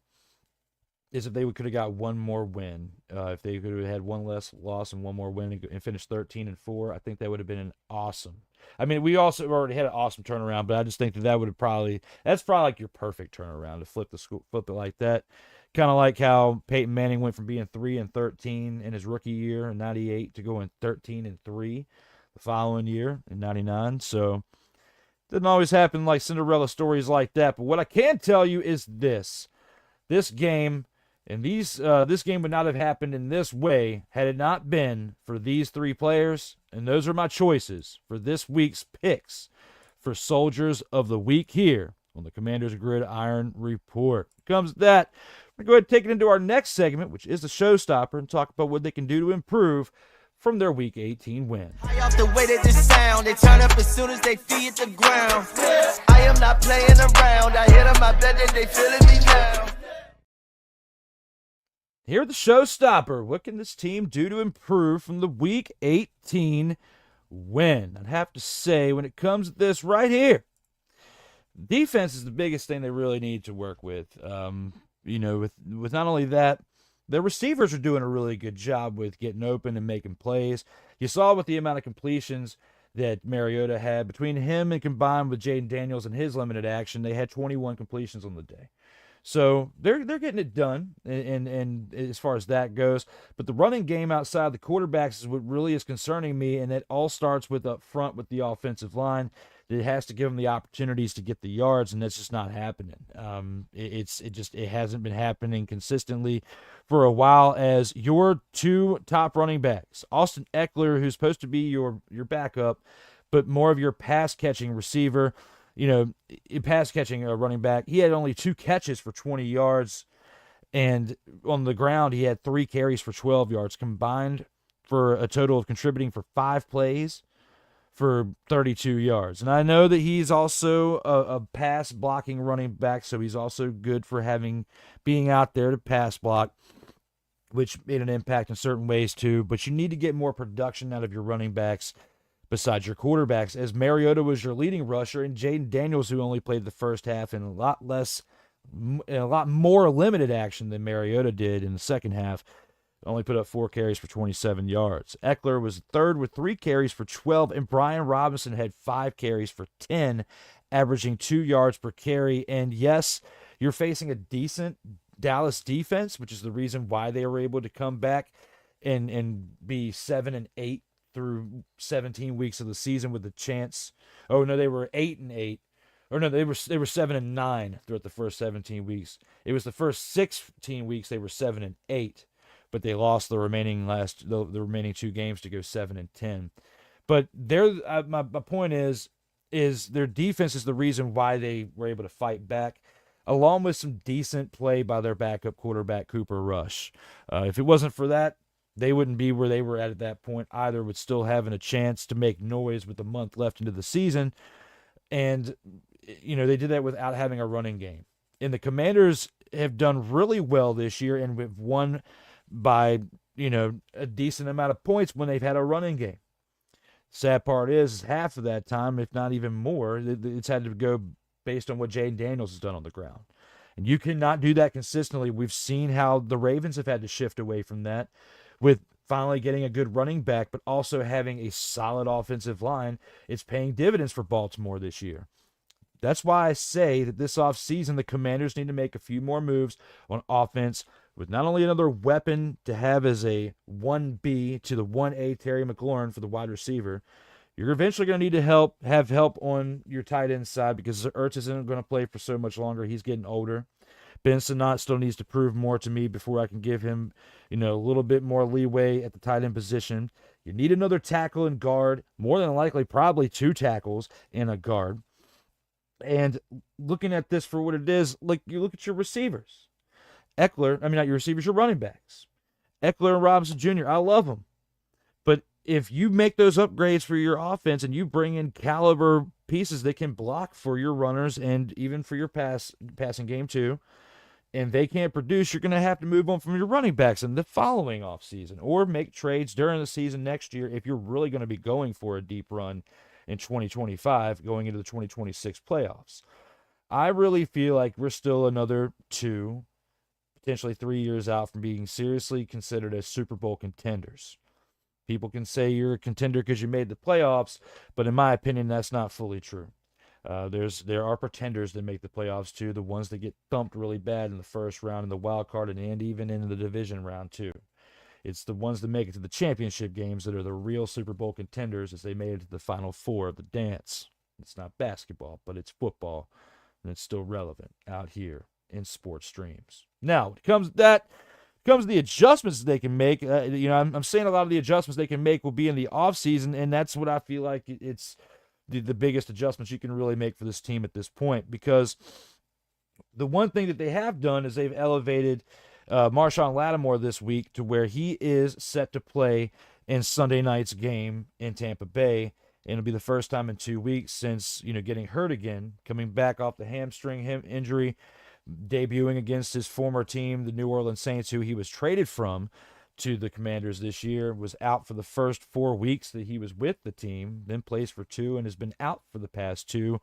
is if they could have got one more win. If they could have had one less loss and one more win and finished 13-4, I think that would have been an awesome. I mean, we also already had an awesome turnaround, but I just think that would have that's probably like your perfect turnaround to flip it like that. Kind of like how Peyton Manning went from being 3-13 in his rookie year in '98 to going 13-3 the following year in '99. So doesn't always happen like Cinderella stories like that. But what I can tell you is this game. And this game would not have happened in this way had it not been for these 3 players. And those are my choices for this week's picks for Soldiers of the Week here on the Commanders Gridiron Report. Comes that, we're going to go ahead and take it into our next segment, which is the Showstopper, and talk about what they can do to improve from their Week 18 win. I off the way that this sound, they turn up as soon as they feed the ground. I am not playing around. I hit them, I bet that they feeling me now. Here at the Showstopper, what can this team do to improve from the Week 18 win? I'd have to say, when it comes to this right here, defense is the biggest thing they really need to work with. With not only that, the receivers are doing a really good job with getting open and making plays. You saw with the amount of completions that Mariota had between him and combined with Jaden Daniels and his limited action, they had 21 completions on the day. So they're getting it done, and as far as that goes. But the running game outside the quarterbacks is what really is concerning me, and it all starts with up front with the offensive line. It has to give them the opportunities to get the yards, and that's just not happening. It hasn't been happening consistently for a while. As your 2 top running backs, Austin Eckler, who's supposed to be your backup, but more of your pass catching receiver. Pass catching a running back, he had only 2 catches for 20 yards, and on the ground he had 3 carries for 12 yards combined, for a total of contributing for 5 plays for 32 yards. And I know that he's also a pass blocking running back, so he's also good for being out there to pass block, which made an impact in certain ways too. But you need to get more production out of your running backs besides your quarterbacks, as Mariota was your leading rusher, and Jaden Daniels, who only played the first half in a lot more limited action than Mariota did in the second half, only put up 4 carries for 27 yards. Eckler was third with 3 carries for 12, and Brian Robinson had 5 carries for 10, averaging 2 yards per carry. And yes, you're facing a decent Dallas defense, which is the reason why they were able to come back and be 7-8 through 17 weeks of the season with a chance. Oh no, they were 8-8. Or no, they were 7-9 throughout the first 17 weeks. It was the first 16 weeks they were 7-8, but they lost the remaining 2 games to go 7-10. But my point is their defense is the reason why they were able to fight back, along with some decent play by their backup quarterback Cooper Rush. If it wasn't for that, they wouldn't be where they were at that point either, with still having a chance to make noise with a month left into the season. And, they did that without having a running game. And the Commanders have done really well this year, and we've won by, a decent amount of points when they've had a running game. Sad part is half of that time, if not even more, it's had to go based on what Jaden Daniels has done on the ground. And you cannot do that consistently. We've seen how the Ravens have had to shift away from that, with finally getting a good running back, but also having a solid offensive line. It's paying dividends for Baltimore this year. That's why I say that this offseason, the Commanders need to make a few more moves on offense, with not only another weapon to have as a 1B to the 1A Terry McLaurin for the wide receiver. You're eventually going to need to have help on your tight end side, because Ertz isn't going to play for so much longer. He's getting older. Ben Sinnott still needs to prove more to me before I can give him, a little bit more leeway at the tight end position. You need another tackle and guard, more than likely probably 2 tackles and a guard. And looking at this for what it is, like you look at your receivers. Not your receivers, your running backs. Eckler and Robinson Jr., I love them. But if you make those upgrades for your offense and you bring in caliber pieces that can block for your runners and even for your passing game too, and they can't produce, you're going to have to move on from your running backs in the following offseason or make trades during the season next year if you're really going to be going for a deep run in 2025 going into the 2026 playoffs. I really feel like we're still another 2, potentially 3 years out from being seriously considered as Super Bowl contenders. People can say you're a contender because you made the playoffs, but in my opinion, that's not fully true. There are pretenders that make the playoffs too, the ones that get thumped really bad in the first round in the wild card and even in the division round too. It's the ones that make it to the championship games that are the real Super Bowl contenders as they made it to the Final Four of the dance. It's not basketball, but it's football, and it's still relevant out here in sports streams. Now, when it comes to the adjustments they can make, I'm saying a lot of the adjustments they can make will be in the offseason, and that's what I feel like it's the biggest adjustments you can really make for this team at this point, because the one thing that they have done is they've elevated Marshawn Lattimore this week to where he is set to play in Sunday night's game in Tampa Bay. And it'll be the first time in 2 weeks since, getting hurt again, coming back off the hamstring injury, debuting against his former team, the New Orleans Saints, who he was traded from to the Commanders this year, was out for the first 4 weeks that he was with the team, then plays for 2 and has been out for the past 2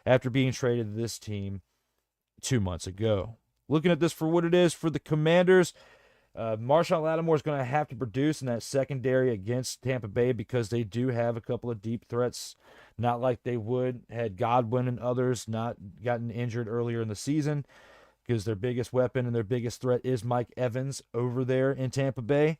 after being traded to this team 2 months ago. Looking at this for what it is for the Commanders, Marshawn Lattimore is going to have to produce in that secondary against Tampa Bay because they do have a couple of deep threats, not like they would had Godwin and others not gotten injured earlier in the season, because their biggest weapon and their biggest threat is Mike Evans over there in Tampa Bay.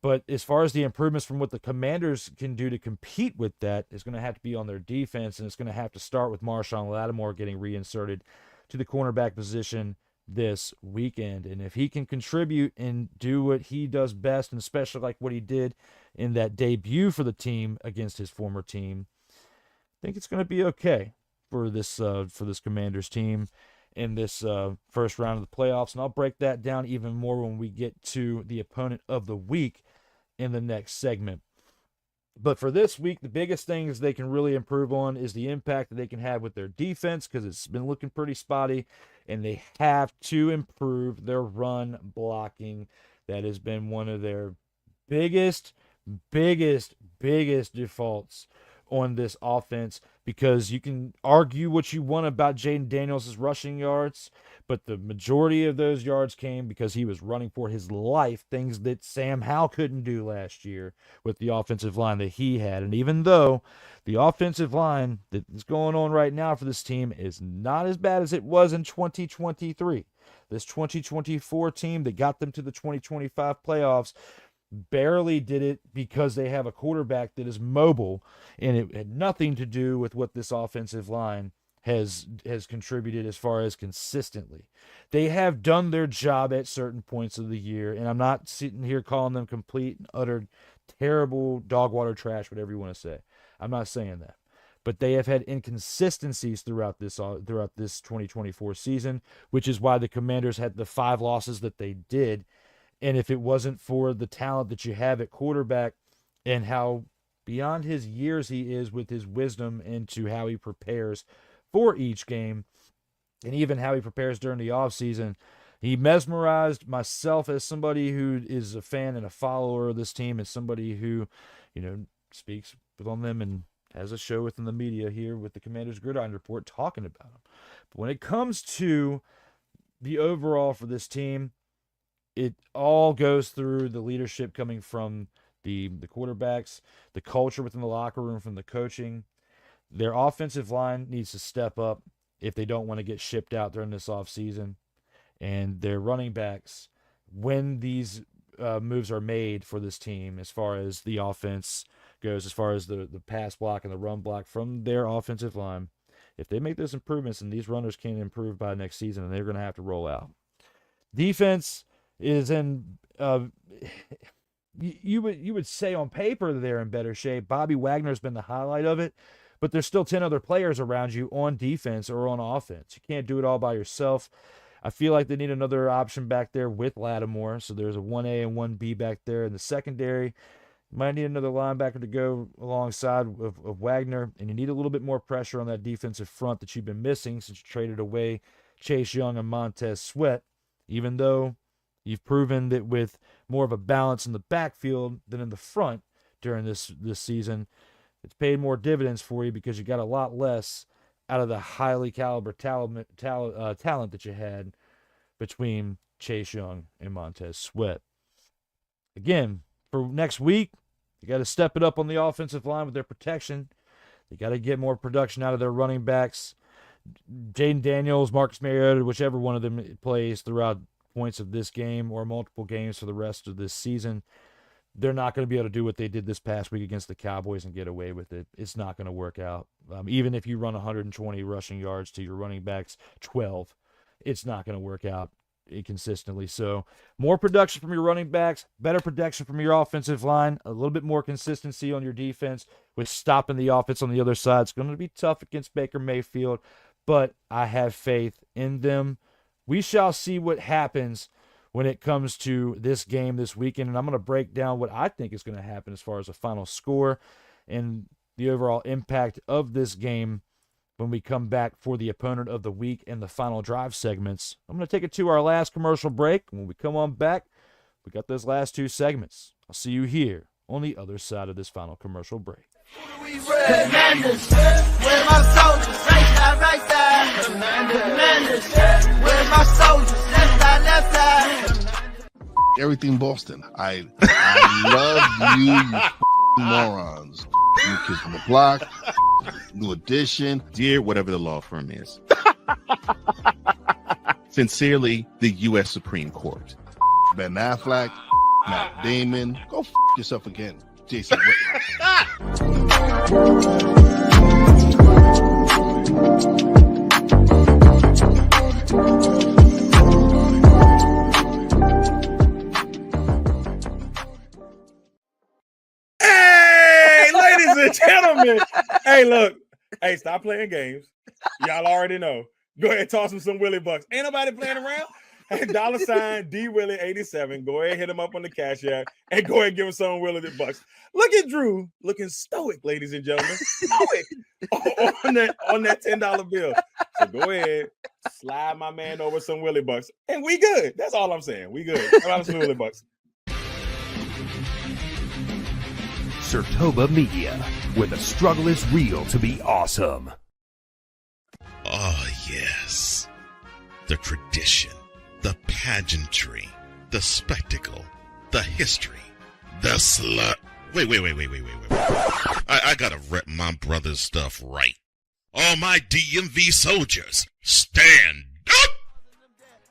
But as far as the improvements from what the Commanders can do to compete with that is going to have to be on their defense, and it's going to have to start with Marshawn Lattimore getting reinserted to the cornerback position this weekend. And if he can contribute and do what he does best, and especially like what he did in that debut for the team against his former team, I think it's going to be okay for this Commanders team in this first round of the playoffs. And I'll break that down even more when we get to the opponent of the week in the next segment. But for this week, the biggest things they can really improve on is the impact that they can have with their defense, because it's been looking pretty spotty, and they have to improve their run blocking. That has been one of their biggest defaults on this offense, because you can argue what you want about Jaden Daniels' rushing yards, but the majority of those yards came because he was running for his life, things that Sam Howell couldn't do last year with the offensive line that he had. And even though the offensive line that is going on right now for this team is not as bad as it was in 2023, this 2024 team that got them to the 2025 playoffs barely did it because they have a quarterback that is mobile, and it had nothing to do with what this offensive line has contributed as far as consistently. They have done their job at certain points of the year, and I'm not sitting here calling them complete and utter terrible dog water trash, whatever you want to say. I'm not saying that. But they have had inconsistencies throughout this 2024 season, which is why the Commanders had the 5 losses that they did. And if it wasn't for the talent that you have at quarterback and how beyond his years he is with his wisdom into how he prepares for each game, and even how he prepares during the offseason, he mesmerized myself as somebody who is a fan and a follower of this team, and somebody who, speaks on them and has a show within the media here with the Commanders Gridiron Report talking about them. But when it comes to the overall for this team, it all goes through the leadership coming from the quarterbacks, the culture within the locker room, from the coaching. Their offensive line needs to step up if they don't want to get shipped out during this offseason. And their running backs, when these moves are made for this team, as far as the offense goes, as far as the pass block and the run block from their offensive line, if they make those improvements, and these runners can improve by next season, and they're going to have to roll out. Defense is in you would say on paper they're in better shape. Bobby Wagner's been the highlight of it, but there's still 10 other players around you on defense or on offense. You can't do it all by yourself. I feel like they need another option back there with Lattimore. So there's a 1A and 1B back there in the secondary. You might need another linebacker to go alongside of Wagner, and you need a little bit more pressure on that defensive front that you've been missing since you traded away Chase Young and Montez Sweat, even though you've proven that with more of a balance in the backfield than in the front during this season, it's paid more dividends for you because you got a lot less out of the highly caliber talent that you had between Chase Young and Montez Sweat. Again, for next week, you got to step it up on the offensive line with their protection. They got to get more production out of their running backs. Jaden Daniels, Marcus Mariota, whichever one of them plays throughout points of this game or multiple games for the rest of this season, they're not going to be able to do what they did this past week against the Cowboys and get away with it. It's not going to work out. Even if you run 120 rushing yards to your running backs 12, it's not going to work out consistently. So more production from your running backs, better production from your offensive line, a little bit more consistency on your defense with stopping the offense on the other side. It's going to be tough against Baker Mayfield, but I have faith in them. We shall see what happens when it comes to this game this weekend, and I'm going to break down what I think is going to happen as far as a final score and the overall impact of this game when we come back for the opponent of the week and the final drive segments. I'm going to take it to our last commercial break. When we come on back, we got those last two segments. I'll see you here on the other side of this final commercial break. Commanders, where my soldiers, right side. Commanders, where my soldiers, left side. Everything Boston. I love you morons. New Kids on the Block, New Edition. Dear whatever the law firm is. Sincerely, the U.S. Supreme Court. Ben Affleck, Matt Damon. Go yourself again, Jason Whitlock. Gentlemen, hey, look, hey, stop playing games. Y'all already know. Go ahead, toss him some Willie Bucks. Ain't nobody playing around. $, D Willie 87. Go ahead, hit him up on the Cash App, and go ahead and give him some Willie Bucks. Look at Drew looking stoic, ladies and gentlemen, stoic on that $10 bill. So go ahead, slide my man over some Willie Bucks, and we good. That's all I'm saying. We good. Some Willie Bucks. Sertoba Media, where the struggle is real to be awesome. Oh, yes. The tradition, the pageantry, the spectacle, the history, the slut. Wait. I gotta rep my brother's stuff right. All my DMV soldiers, stand up!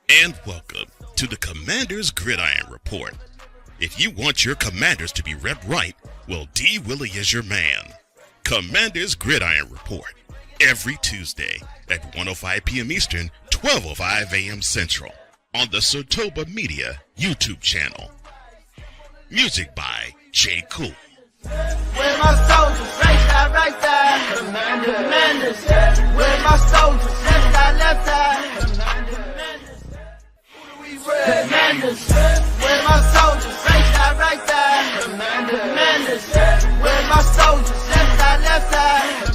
And welcome to the Commanders Gridiron Report. If you want your Commanders to be repped right, well, D. Willie is your man. Commanders Gridiron Report. Every Tuesday at 1:05 p.m. Eastern, 12:05 a.m. Central. On the Sertoba Media YouTube channel. Music by J.KUL. Where my soldiers, right side. Commanders, where my soldiers, left side. Commanders, where my soldiers, right side. Commanders, where my soldiers, left side.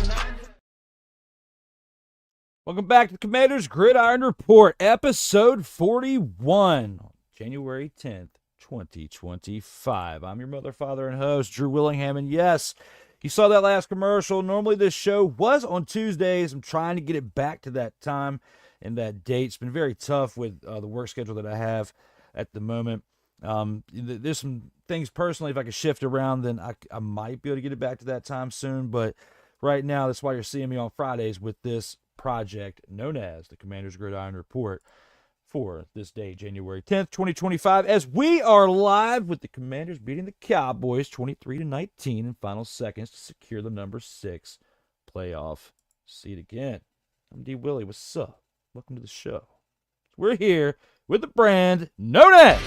Welcome back to the Commanders Gridiron Report, episode 41, January 10th, 2025. I'm your mother, father, and host, Drew Willingham, and yes, you saw that last commercial. Normally this show was on Tuesdays. I'm trying to get it back to that time and that date. It's been very tough with the work schedule that I have at the moment. There's some things personally, if I could shift around, then I might be able to get it back to that time soon, but right now, that's why you're seeing me on Fridays with this project known as the Commanders Gridiron Report for this day, January 10th, 2025, as we are live with the Commanders beating the Cowboys 23-19 in final seconds to secure the number 6 playoff seed again. I'm D. Willie. What's up? Welcome to the show. We're here with the brand known as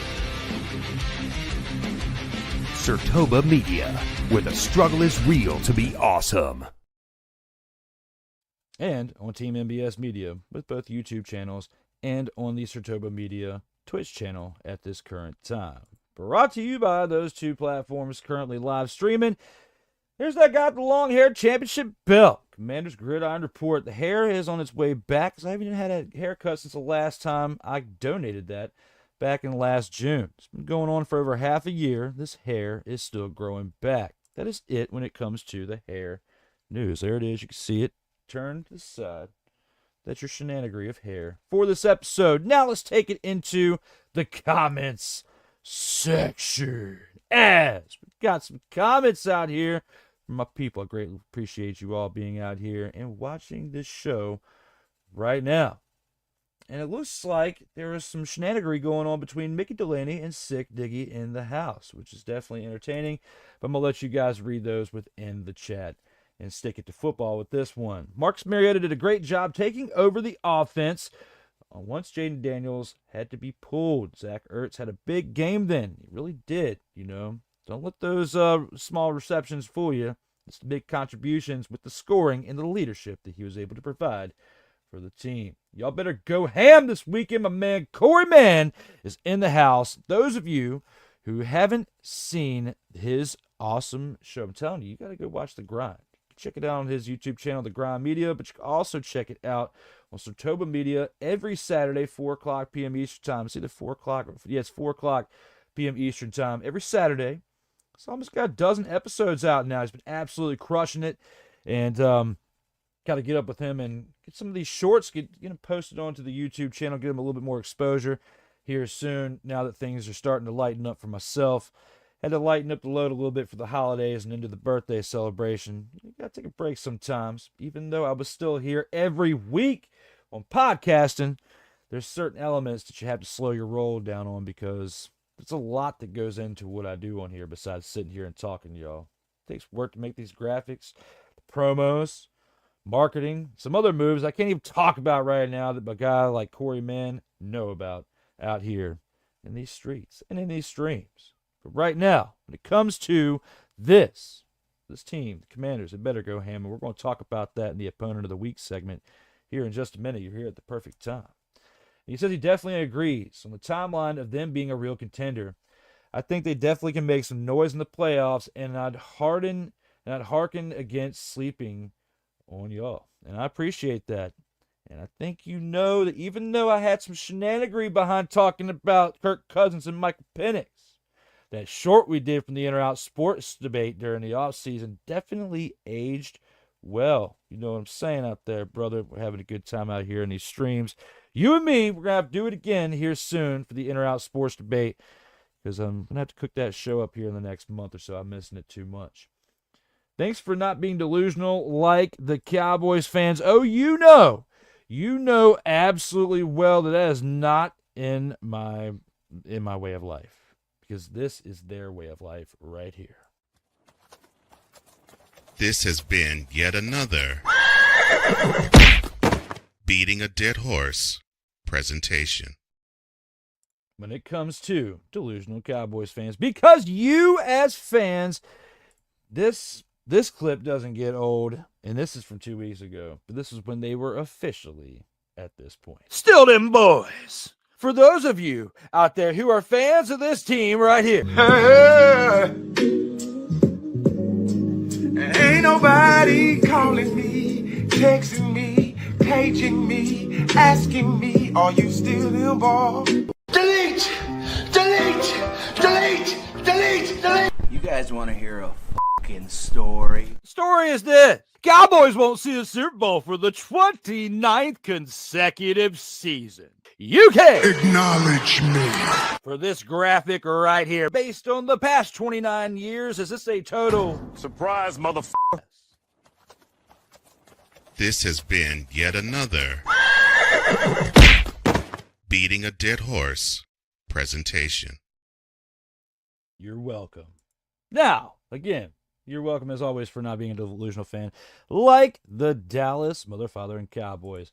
Sertoba Media, where the struggle is real to be awesome. And on Team MBS Media with both YouTube channels and on the Sertoba Media Twitch channel at this current time. Brought to you by those two platforms currently live streaming. Here's that guy with the long-haired championship belt. Commanders Gridiron Report. The hair is on its way back because I haven't even had a haircut since the last time I donated that back in last June. It's been going on for over half a year. This hair is still growing back. That is it when it comes to the hair news. There it is. You can see it. Turn to the side. That's your shenanigery of hair for this episode. Now let's take it into the comments section. As we've got some comments out here from my people. I greatly appreciate you all being out here and watching this show right now. And it looks like there is some shenanigery going on between Mickey Delaney and Sick Diggy in the house, which is definitely entertaining. But I'm going to let you guys read those within the chat and stick it to football with this one. Marcus Mariota did a great job taking over the offense once Jaden Daniels had to be pulled. Zach Ertz had a big game then. He really did, you know. Don't let those small receptions fool you. It's the big contributions with the scoring and the leadership that he was able to provide for the team. Y'all better go ham this weekend. My man Corey Mann is in the house. Those of you who haven't seen his awesome show, I'm telling you, you got to go watch The Grind. Check it out on his YouTube channel, The Grind Media, but you can also check it out on Sertoba Media every Saturday, 4 o'clock p.m. Eastern Time. It's either 4 o'clock, it's 4 o'clock p.m. Eastern Time every Saturday. He's almost got a dozen episodes out now. He's been absolutely crushing it, and got to get up with him and get some of these shorts, get them posted onto the YouTube channel, get him a little bit more exposure here soon now that things are starting to lighten up for myself. Had to lighten up the load a little bit for the holidays and into the birthday celebration. You got to take a break sometimes. Even though I was still here every week on podcasting, there's certain elements that you have to slow your roll down on because there's a lot that goes into what I do on here besides sitting here and talking to y'all. It takes work to make these graphics, the promos, marketing, some other moves I can't even talk about right now that a guy like Corey Mann know about out here in these streets and in these streams. But right now, when it comes to this team, the Commanders, they better go ham. And we're going to talk about that in the Opponent of the Week segment here in just a minute. You're here at the perfect time. And he says he definitely agrees on the timeline of them being a real contender. I think they definitely can make some noise in the playoffs, and I'd hearken against sleeping on y'all. And I appreciate that. And I think you know that even though I had some shenanigery behind talking about Kirk Cousins and Michael Penix, that short we did from the In or Out Sports debate during the offseason definitely aged well. You know what I'm saying out there, brother. We're having a good time out here in these streams. You and me, we're going to have to do it again here soon for the In or Out Sports debate because I'm going to have to cook that show up here in the next month or so. I'm missing it too much. Thanks for not being delusional like the Cowboys fans. Oh, you know absolutely well that is not in my way of life. Because this is their way of life right here. This has been yet another Beating a Dead Horse presentation. When it comes to delusional Cowboys fans, because you as fans, this clip doesn't get old, and this is from 2 weeks ago, but this is when they were officially at this point. Still them boys. For those of you out there who are fans of this team right here. Ain't nobody calling me, texting me, paging me, asking me, are you still involved? Delete! Delete! Delete! Delete! Delete! You guys want to hear a fucking story? Story is this. Cowboys won't see the Super Bowl for the 29th consecutive season. You can acknowledge me for this graphic right here. Based on the past 29 years, is this a total surprise, motherfucker? This has been yet another Beating a Dead Horse presentation. You're welcome. Now, again, you're welcome as always for not being a delusional fan like the Dallas Motherfather and Cowboys.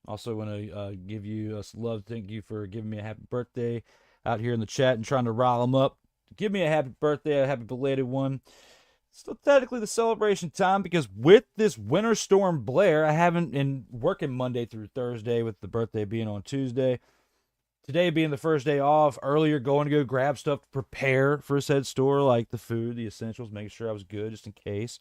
Also want to give you love. Thank you for giving me a happy birthday out here in the chat and trying to rile them up. Give me a happy birthday, a happy belated one. Still technically the celebration time because with this winter storm Blair, I haven't been working Monday through Thursday with the birthday being on Tuesday. Today being the first day off, earlier going to go grab stuff to prepare for said store, like the food, the essentials, making sure I was good just in case.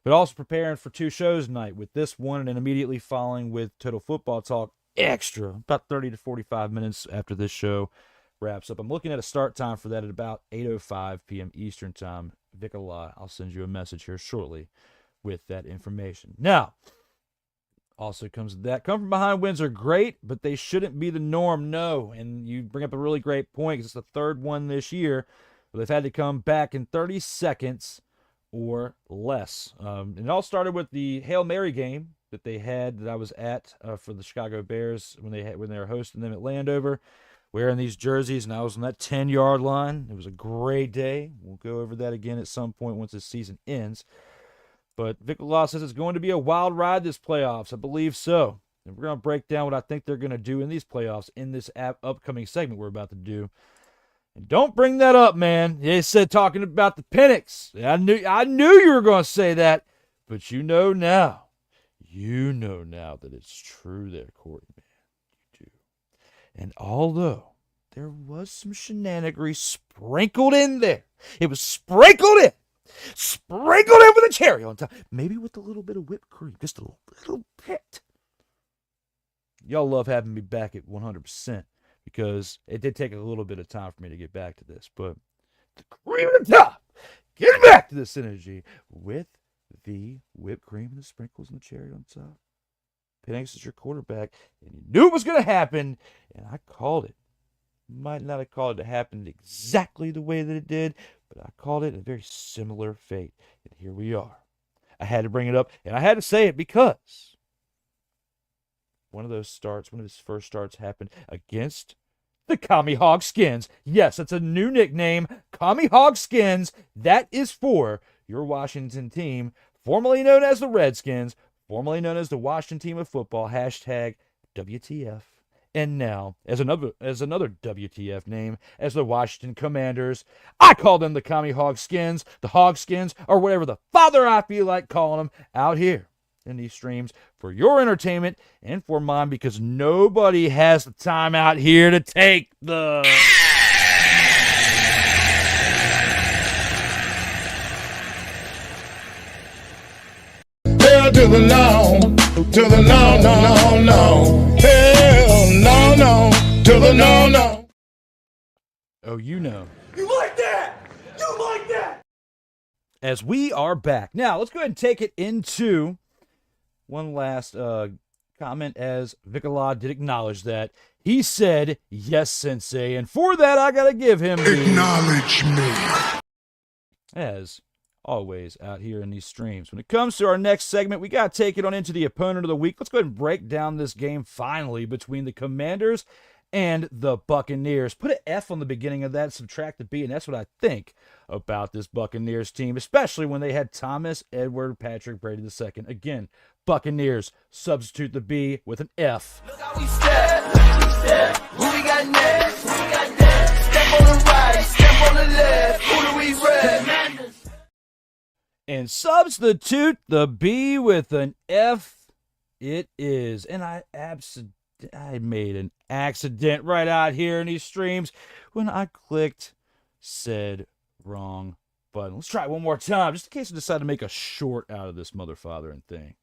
But also preparing for 2 shows tonight with this one and then immediately following with Total Football Talk Extra, about 30 to 45 minutes after this show wraps up. I'm looking at a start time for that at about 8:05 p.m. Eastern Time. J.KUL, I'll send you a message here shortly with that information. Now, also comes that come from behind wins are great, but they shouldn't be the norm. No, and you bring up a really great point because it's the third one this year, but they've had to come back in 30 seconds or less. And it all started with the Hail Mary game that they had that I was at for the Chicago Bears when they were hosting them at Landover, wearing these jerseys, and I was on that 10-yard line. It was a great day. We'll go over that again at some point once the season ends. But J.KUL says it's going to be a wild ride this playoffs. I believe so. And we're going to break down what I think they're going to do in these playoffs in this upcoming segment we're about to do. And don't bring that up, man. They said talking about the Penix. I knew you were going to say that. But you know now. You know now that it's true there, Corey, man. You do. And although there was some shenanigery sprinkled in there, it was sprinkled in. Sprinkled in with a cherry on top. Maybe with a little bit of whipped cream. Just a little bit. Y'all love having me back at 100% because it did take a little bit of time for me to get back to this. But the cream on top. Get back to this energy with the whipped cream and the sprinkles and the cherry on top. Penix is your quarterback, and you knew it was going to happen, and I called it. Might not have called it to happen exactly the way that it did, but I called it a very similar fate. And here we are. I had to bring it up, and I had to say it because one of his first starts happened against the Commie Hog Skins. Yes, that's a new nickname, Commie Hog Skins. That is for your Washington team, formerly known as the Redskins, formerly known as the Washington Team of Football, hashtag WTF. And now, as another WTF name, as the Washington Commanders, I call them the Commie Hog Skins, the Hog Skins, or whatever the father I feel like calling them out here in these streams for your entertainment and for mine because nobody has the time out here to take the... Hell to the no, to the no, no, no, no. Hell no, no, to the no, no. Oh, you know. You like that? You like that? As we are back. Now, let's go ahead and take it into one last comment as J.KUL did acknowledge that. He said, yes, Sensei, and for that, I got to give him the... Acknowledge me. As always out here in these streams. When it comes to our next segment, we got to take it on into the opponent of the week. Let's go ahead and break down this game finally between the Commanders and the Buccaneers. Put an F on the beginning of that, subtract the B, and that's what I think about this Buccaneers team, especially when they had Thomas Edward Patrick Brady II. Again, Buccaneers, substitute the B with an F. Look how we step. Who we got next? Step on the right, step on the left. Who do we rep? And substitute the B with an F. It is. And I made an accident right out here in these streams when I clicked said wrong button. Let's try it one more time, just in case I decide to make a short out of this motherfathering thing.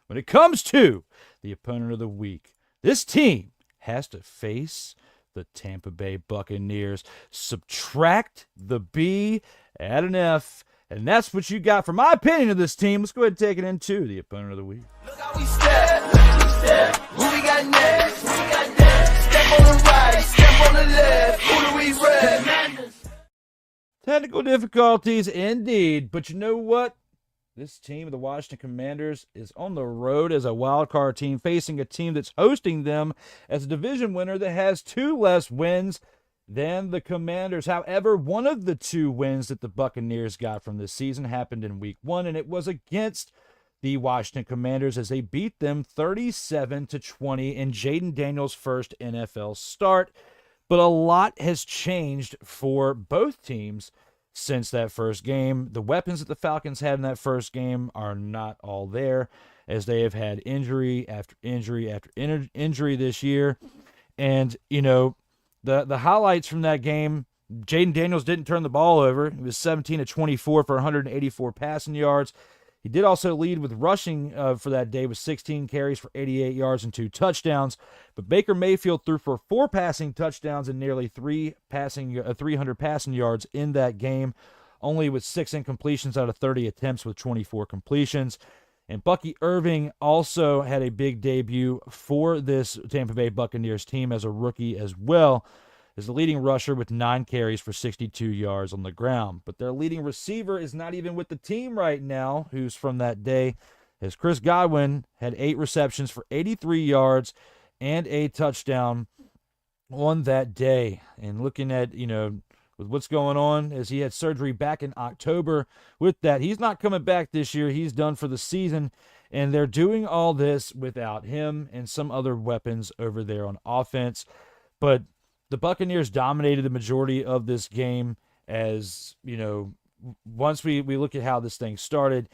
When it comes to the opponent of the week, this team has to face the Tampa Bay Buccaneers. Subtract the B, add an F, and that's what you got for my opinion of this team. Let's go ahead and take it into the opponent of the week. Look how we step. Who we got next? Step on the right, step on the left. Who do we rep? Technical difficulties indeed, but you know what? This team, the Washington Commanders, is on the road as a wild card team, facing a team that's hosting them as a division winner that has 2 less wins than the Commanders. However, one of the 2 wins that the Buccaneers got from this season happened in week 1, and it was against the Washington Commanders as they beat them 37-20 in Jaden Daniels' first NFL start. But a lot has changed for both teams since that first game. The weapons that the Falcons had in that first game are not all there, as they have had injury after injury after injury this year. And, the highlights from that game, Jaden Daniels didn't turn the ball over. He was 17-24 for 184 passing yards. He did also lead with rushing for that day with 16 carries for 88 yards and 2 touchdowns. But Baker Mayfield threw for 4 passing touchdowns and nearly 300 passing yards in that game, only with 6 incompletions out of 30 attempts with 24 completions. And Bucky Irving also had a big debut for this Tampa Bay Buccaneers team as a rookie as well, as the leading rusher with 9 carries for 62 yards on the ground. But their leading receiver is not even with the team right now, who's from that day, as Chris Godwin had 8 receptions for 83 yards and a touchdown on that day. And looking at, with what's going on, as he had surgery back in October with that, he's not coming back this year. He's done for the season. And they're doing all this without him and some other weapons over there on offense. But the Buccaneers dominated the majority of this game as, once we look at how this thing started,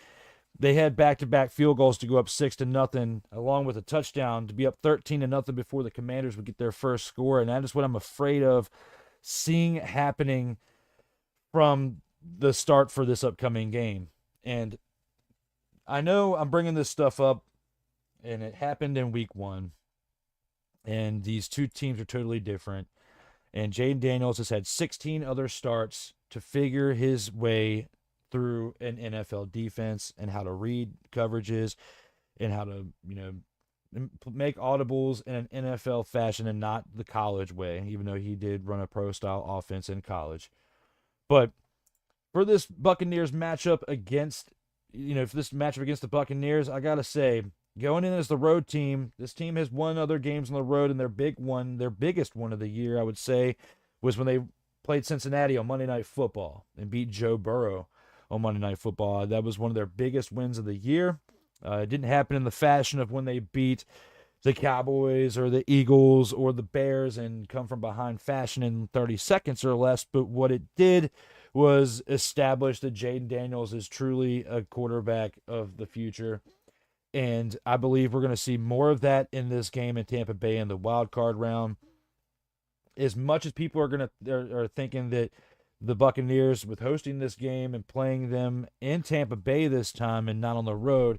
they had back-to-back field goals to go up 6-0, along with a touchdown to be up 13-0 before the Commanders would get their first score. And that is what I'm afraid of seeing happening from the start for this upcoming game. And I know I'm bringing this stuff up, and it happened in week 1. And these two teams are totally different. And Jaden Daniels has had 16 other starts to figure his way through an NFL defense and how to read coverages and how to, make audibles in an NFL fashion and not the college way, even though he did run a pro-style offense in college. But for this Buccaneers matchup against, the Buccaneers, I got to say, going in as the road team, this team has won other games on the road, and their biggest one of the year, I would say, was when they played Cincinnati on Monday Night Football and beat Joe Burrow on Monday Night Football. That was one of their biggest wins of the year. It didn't happen in the fashion of when they beat the Cowboys or the Eagles or the Bears and come from behind fashion in 30 seconds or less, but what it did was establish that Jaden Daniels is truly a quarterback of the future. And I believe we're going to see more of that in this game in Tampa Bay in the wild card round. As much as people are thinking that the Buccaneers, with hosting this game and playing them in Tampa Bay this time and not on the road,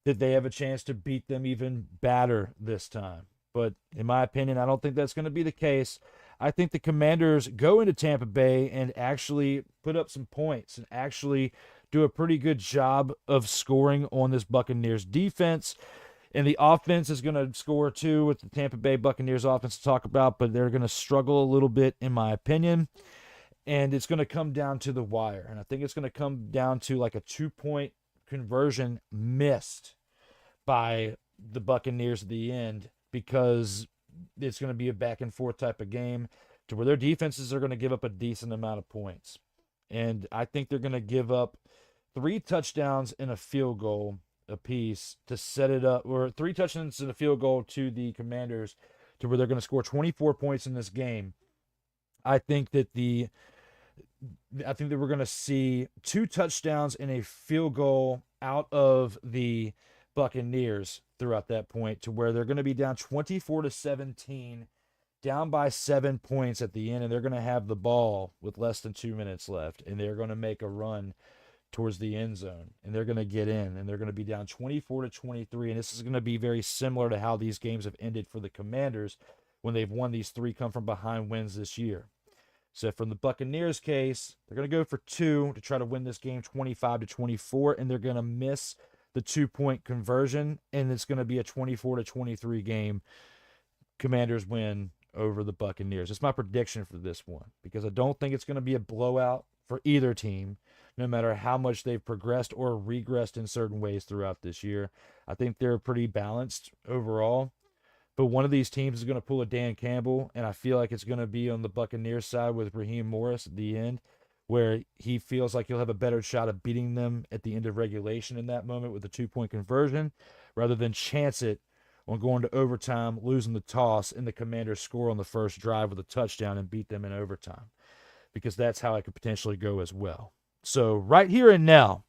that they have a chance to beat them even badder this time. But in my opinion, I don't think that's going to be the case. I think the Commanders go into Tampa Bay and actually put up some points and actually do a pretty good job of scoring on this Buccaneers defense. And the offense is going to score too with the Tampa Bay Buccaneers offense to talk about, but they're going to struggle a little bit, in my opinion. And it's going to come down to the wire. And I think it's going to come down to like a 2-point conversion missed by the Buccaneers at the end, because it's going to be a back and forth type of game to where their defenses are going to give up a decent amount of points. And I think they're going to give up 3 touchdowns and a field goal apiece to set it up, or 3 touchdowns and a field goal to the Commanders to where they're going to score 24 points in this game. I think that we're going to see 2 touchdowns and a field goal out of the Buccaneers throughout that point, to where they're going to be down 24-17, down by 7 points at the end, and they're going to have the ball with less than 2 minutes left, and they're going to make a run towards the end zone, and they're going to get in, and they're going to be down 24-23, and this is going to be very similar to how these games have ended for the Commanders when they've won these 3 come-from-behind wins this year. So from the Buccaneers case, they're going to go for 2 to try to win this game 25-24, and they're going to miss the 2-point conversion, and it's going to be a 24-23 game. Commanders win over the Buccaneers. It's my prediction for this one, because I don't think it's going to be a blowout for either team, no matter how much they've progressed or regressed in certain ways throughout this year. I think they're pretty balanced overall. But one of these teams is going to pull a Dan Campbell, and I feel like it's going to be on the Buccaneers side with Raheem Morris at the end, where he feels like he'll have a better shot of beating them at the end of regulation in that moment with a 2-point conversion, rather than chance it on going to overtime, losing the toss, and the Commanders score on the first drive with a touchdown and beat them in overtime, because that's how it could potentially go as well. So right here and now,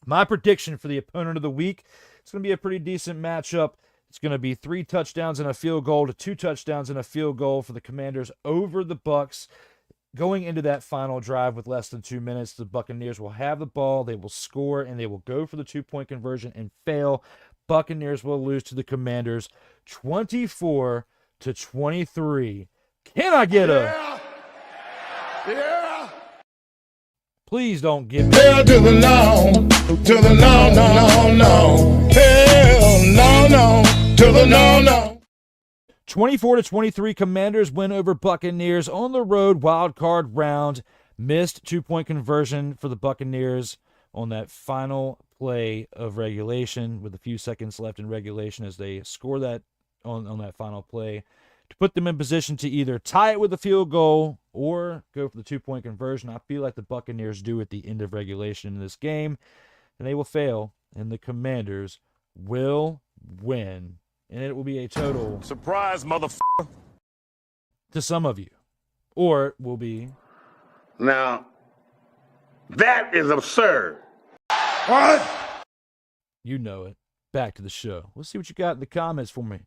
my prediction for the opponent of the week, it's going to be a pretty decent matchup. It's going to be 3 touchdowns and a field goal to 2 touchdowns and a field goal for the Commanders over the Bucs. Going into that final drive with less than 2 minutes, the Buccaneers will have the ball, they will score, and they will go for the 2-point conversion and fail. Buccaneers will lose to the Commanders 24-23. Can I get a... Yeah. Please don't give me... Hell to the no, to the no, no, no, no. Hell no, no, to the no, no. 24-23, Commanders win over Buccaneers on the road, wild card round. Missed 2-point conversion for the Buccaneers on that final play of regulation with a few seconds left in regulation as they score that on that final play to put them in position to either tie it with a field goal or go for the 2-point conversion. I feel like the Buccaneers do at the end of regulation in this game, and they will fail, and the Commanders will win. And it will be a total Surprise, motherfucker. to some of you. Or it will be... Now, that is absurd. What? You know it. Back to the show. Let's see what you got in the comments for me.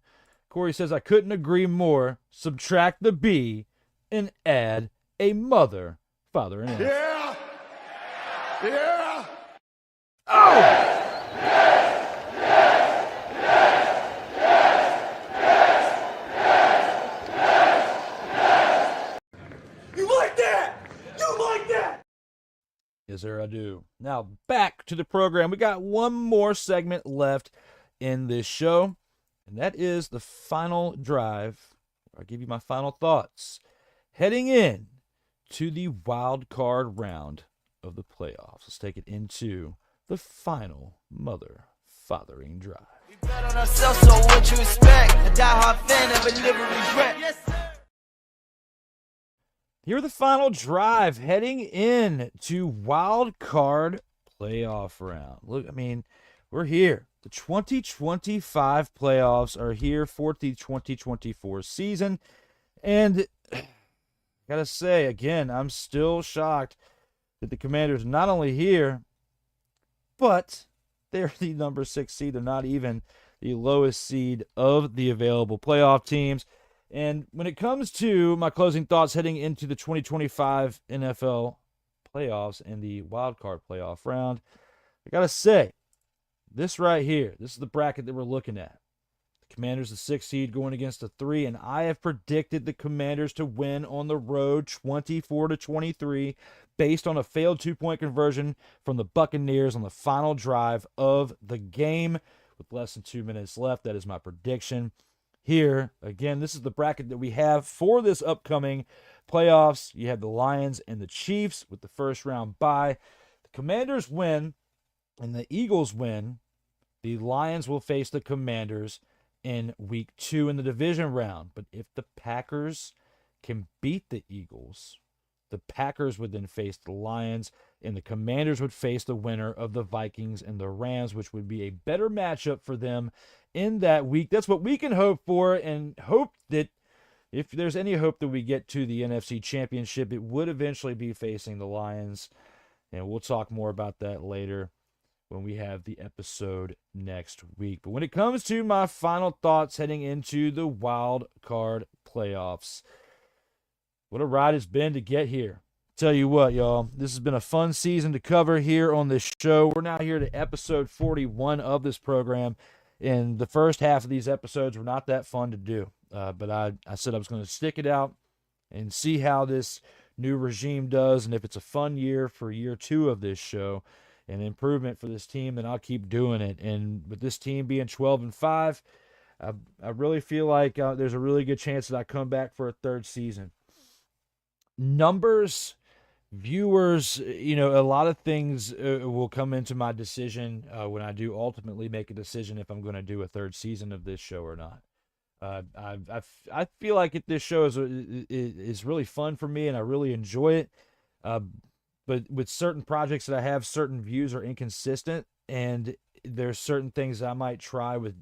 Corey says, I couldn't agree more. Subtract the B and add a mother, father, and aunt. Yeah. Yeah. Oh! You like that? You like that? Yes, sir, I do. Now, back to the program. We got one more segment left in this show, and that is the final drive. I'll give you my final thoughts heading in to the wild card round of the playoffs. Let's take it into the final mother-fathering drive. We bet on ourselves, so what you expect? A die-hard fan never live with regret. Yes, sir. Here are the final drive heading in to wild card playoff round. Look, I mean, we're here. The 2025 playoffs are here for the 2024 season. And I gotta say, again, I'm still shocked that the Commanders are not only here, but they're the number 6 seed. They're not even the lowest seed of the available playoff teams. And when it comes to my closing thoughts heading into the 2025 NFL playoffs and the wild card playoff round, I got to say, this right here, this is the bracket that we're looking at. The Commanders, the 6th seed, going against the 3, and I have predicted the Commanders to win on the road 24-23 based on a failed 2-point conversion from the Buccaneers on the final drive of the game with less than 2 minutes left. That is my prediction. Here, again, this is the bracket that we have for this upcoming playoffs. You have the Lions and the Chiefs with the first round bye. The Commanders win and the Eagles win. The Lions will face the Commanders in week 2 in the division round. But if the Packers can beat the Eagles, the Packers would then face the Lions, and the Commanders would face the winner of the Vikings and the Rams, which would be a better matchup for them in that week. That's what we can hope for, and hope that if there's any hope that we get to the NFC Championship, it would eventually be facing the Lions. And we'll talk more about that later when we have the episode next week. But when it comes to my final thoughts heading into the wild card playoffs, what a ride it's been to get here. Tell you what, y'all, this has been a fun season to cover here on this show. We're now here to episode 41 of this program. And the first half of these episodes were not that fun to do. But I said I was going to stick it out and see how this new regime does. And if it's a fun year for year 2 of this show, an improvement for this team, then I'll keep doing it. And with this team being 12-5, I really feel like there's a really good chance that I come back for a 3rd season. Numbers, viewers, a lot of things will come into my decision when I do ultimately make a decision if I'm going to do a 3rd season of this show or not. I feel like this show is really fun for me, and I really enjoy it. But with certain projects that I have, certain views are inconsistent, and there's certain things I might try with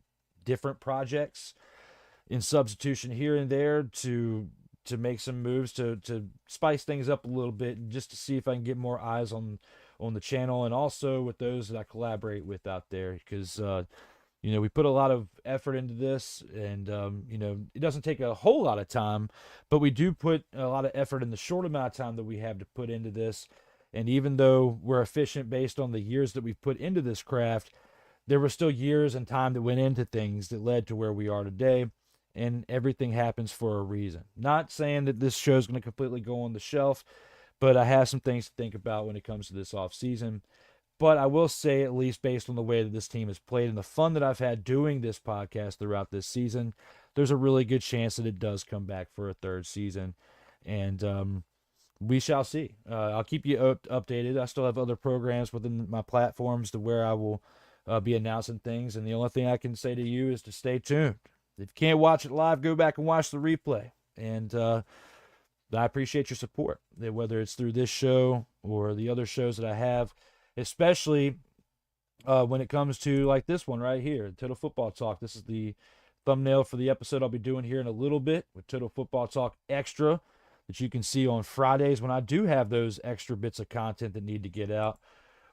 different projects in substitution here and there to make some moves to spice things up a little bit, just to see if I can get more eyes on the channel, and also with those that I collaborate with out there, because we put a lot of effort into this, and it doesn't take a whole lot of time, but we do put a lot of effort in the short amount of time that we have to put into this. And even though we're efficient based on the years that we've put into this craft, there were still years and time that went into things that led to where we are today. And everything happens for a reason. Not saying that this show is going to completely go on the shelf, but I have some things to think about when it comes to this off season. But I will say, at least based on the way that this team has played and the fun that I've had doing this podcast throughout this season, there's a really good chance that it does come back for a third season. And we shall see. I'll keep you updated. I still have other programs within my platforms to where I will be announcing things. And the only thing I can say to you is to stay tuned. If you can't watch it live, go back and watch the replay. And I appreciate your support, whether it's through this show or the other shows that I have, especially when it comes to like this one right here, Total Football Talk. This is the thumbnail for the episode I'll be doing here in a little bit with Total Football Talk Extra, that you can see on Fridays when I do have those extra bits of content that need to get out,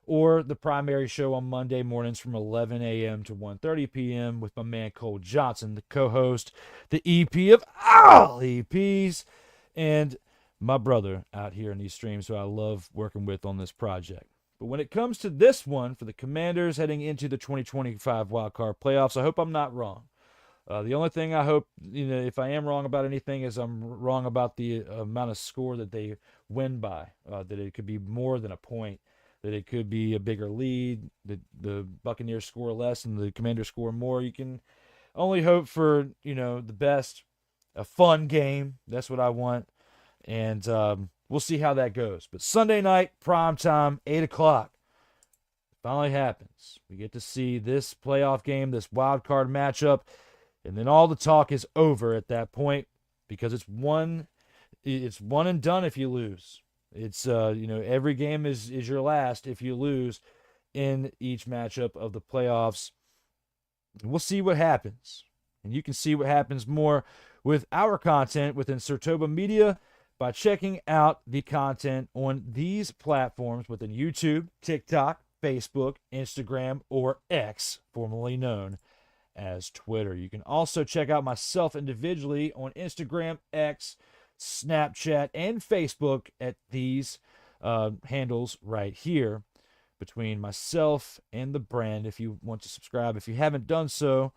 or the primary show on Monday mornings from 11 a.m. to 1:30 p.m. with my man Cole Johnson, the co-host, the EP of all EPs, and my brother out here in these streams who I love working with on this project. But when it comes to this one for the Commanders heading into the 2025 wildcard playoffs, I hope I'm not wrong. The only thing I hope, if I am wrong about anything, is I'm wrong about the amount of score that they win by, that it could be more than a point, that it could be a bigger lead, that the Buccaneers score less and the Commanders score more. You can only hope for, the best, a fun game. That's what I want. And we'll see how that goes. But Sunday night, prime time, 8 o'clock, finally happens. We get to see this playoff game, this wild card matchup. And then all the talk is over at that point, because it's one and done if you lose. It's every game is your last if you lose in each matchup of the playoffs. We'll see what happens. And you can see what happens more with our content within Sertoba Media by checking out the content on these platforms within YouTube, TikTok, Facebook, Instagram, or X, formerly known as Twitter. You can also check out myself individually on Instagram, X, Snapchat, and Facebook at these handles right here between myself and the brand if you want to subscribe. If you haven't done so,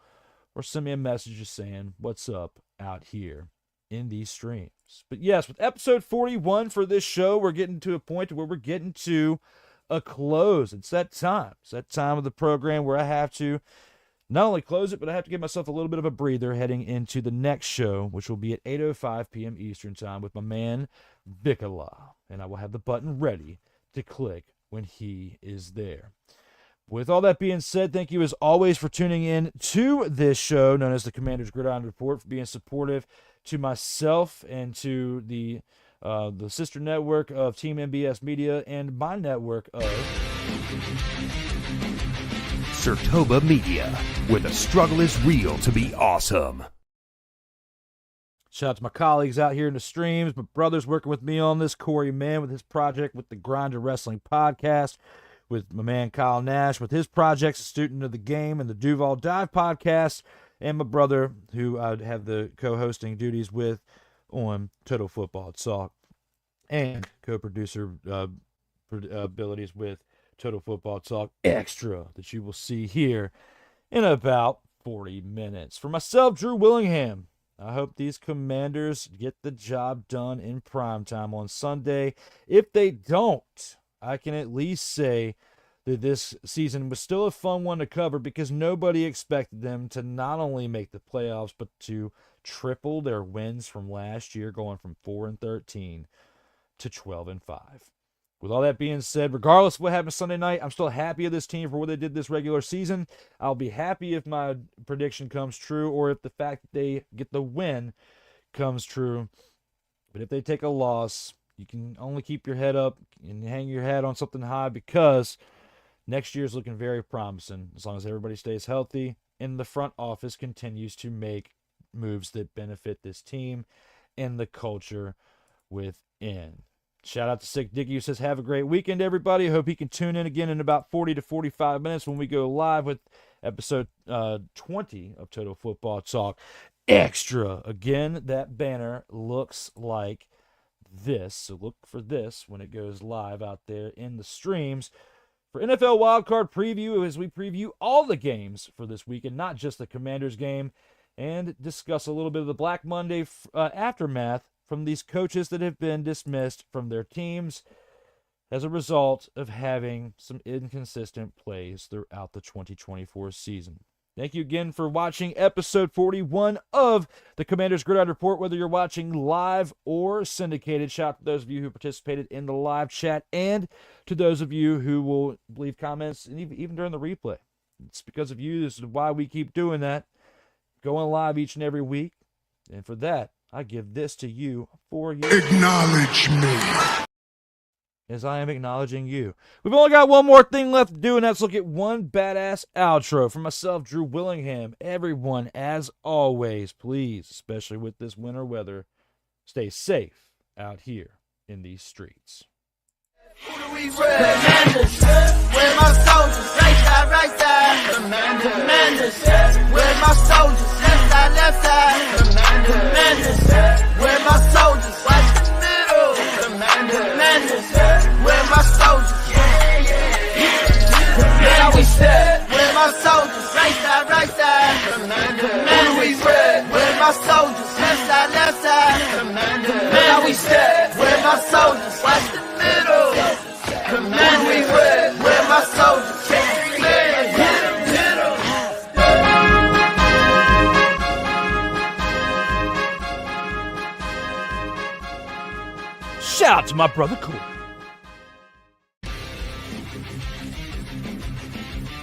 or send me a message just saying what's up out here in these streams. But yes, with episode 41 for this show, we're getting to a point where we're getting to a close. It's that time. It's that time of the program where I have to not only close it, but I have to give myself a little bit of a breather heading into the next show, which will be at 8:05 p.m. Eastern Time with my man, J.KUL. And I will have the button ready to click when he is there. With all that being said, thank you as always for tuning in to this show known as the Commanders Gridiron Report, for being supportive to myself and to the sister network of Team MBS Media and my network of Sertoba Media, where the struggle is real to be awesome. Shout out to my colleagues out here in the streams, my brothers working with me on this, Corey Mann with his project with the Grinder Wrestling Podcast, with my man Kyle Nash with his projects, A Student of the Game, and the Duval Dive Podcast, and my brother, who I have the co-hosting duties with on Total Football Talk, and co-producer abilities with Total Football Talk Extra, that you will see here in about 40 minutes. For myself, Drew Willingham, I hope these Commanders get the job done in primetime on Sunday. If they don't, I can at least say that this season was still a fun one to cover, because nobody expected them to not only make the playoffs, but to triple their wins from last year, going from 4-13 to 12-5. With all that being said, regardless of what happens Sunday night, I'm still happy of this team for what they did this regular season. I'll be happy if my prediction comes true, or if the fact that they get the win comes true. But if they take a loss, you can only keep your head up and hang your head on something high because next year is looking very promising as long as everybody stays healthy and the front office continues to make moves that benefit this team and the culture within. Shout out to Sick Dicky who says, have a great weekend, everybody. Hope he can tune in again in about 40 to 45 minutes when we go live with episode 20 of Total Football Talk Extra. Again, that banner looks like this. So look for this when it goes live out there in the streams for NFL Wildcard Preview as we preview all the games for this weekend, not just the Commanders game, and discuss a little bit of the Black Monday aftermath from these coaches that have been dismissed from their teams as a result of having some inconsistent plays throughout the 2024 season. Thank you again for watching episode 41 of the Commanders Gridiron Report, whether you're watching live or syndicated. Shout out to those of you who participated in the live chat and to those of you who will leave comments and even during the replay. It's because of you. This is why we keep doing that, going live each and every week. And for that, I give this to you for you. Acknowledge me. As I am acknowledging you. We've only got one more thing left to do, and that's look at one badass outro. For myself, Drew Willingham, everyone, as always, please, especially with this winter weather, stay safe out here in these streets. Who do we rep? Commanders. Where my soldiers? Right side. Commanders. Where my soldiers? Left side. Commanders. Where my soldiers? Watch the middle. Commanders. Where my soldiers? Now we step. Where my soldiers? Right side. Commanders. We rep. Where my soldiers? Left side. Now we step. Where my soldiers? Watch the middle. Command we red, where my soldiers hit him. Shout out to my brother Corey.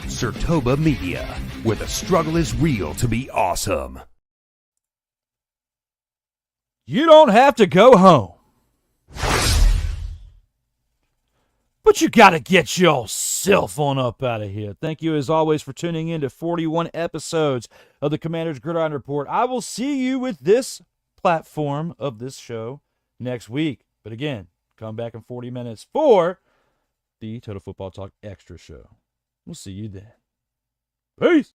Sertoba Media, where the struggle is real to be awesome. You don't have to go home, but you got to get yourself on up out of here. Thank you, as always, for tuning in to 41 episodes of the Commanders Gridiron Report. I will see you with this platform of this show next week. But again, come back in 40 minutes for the Total Football Talk Extra Show. We'll see you then. Peace.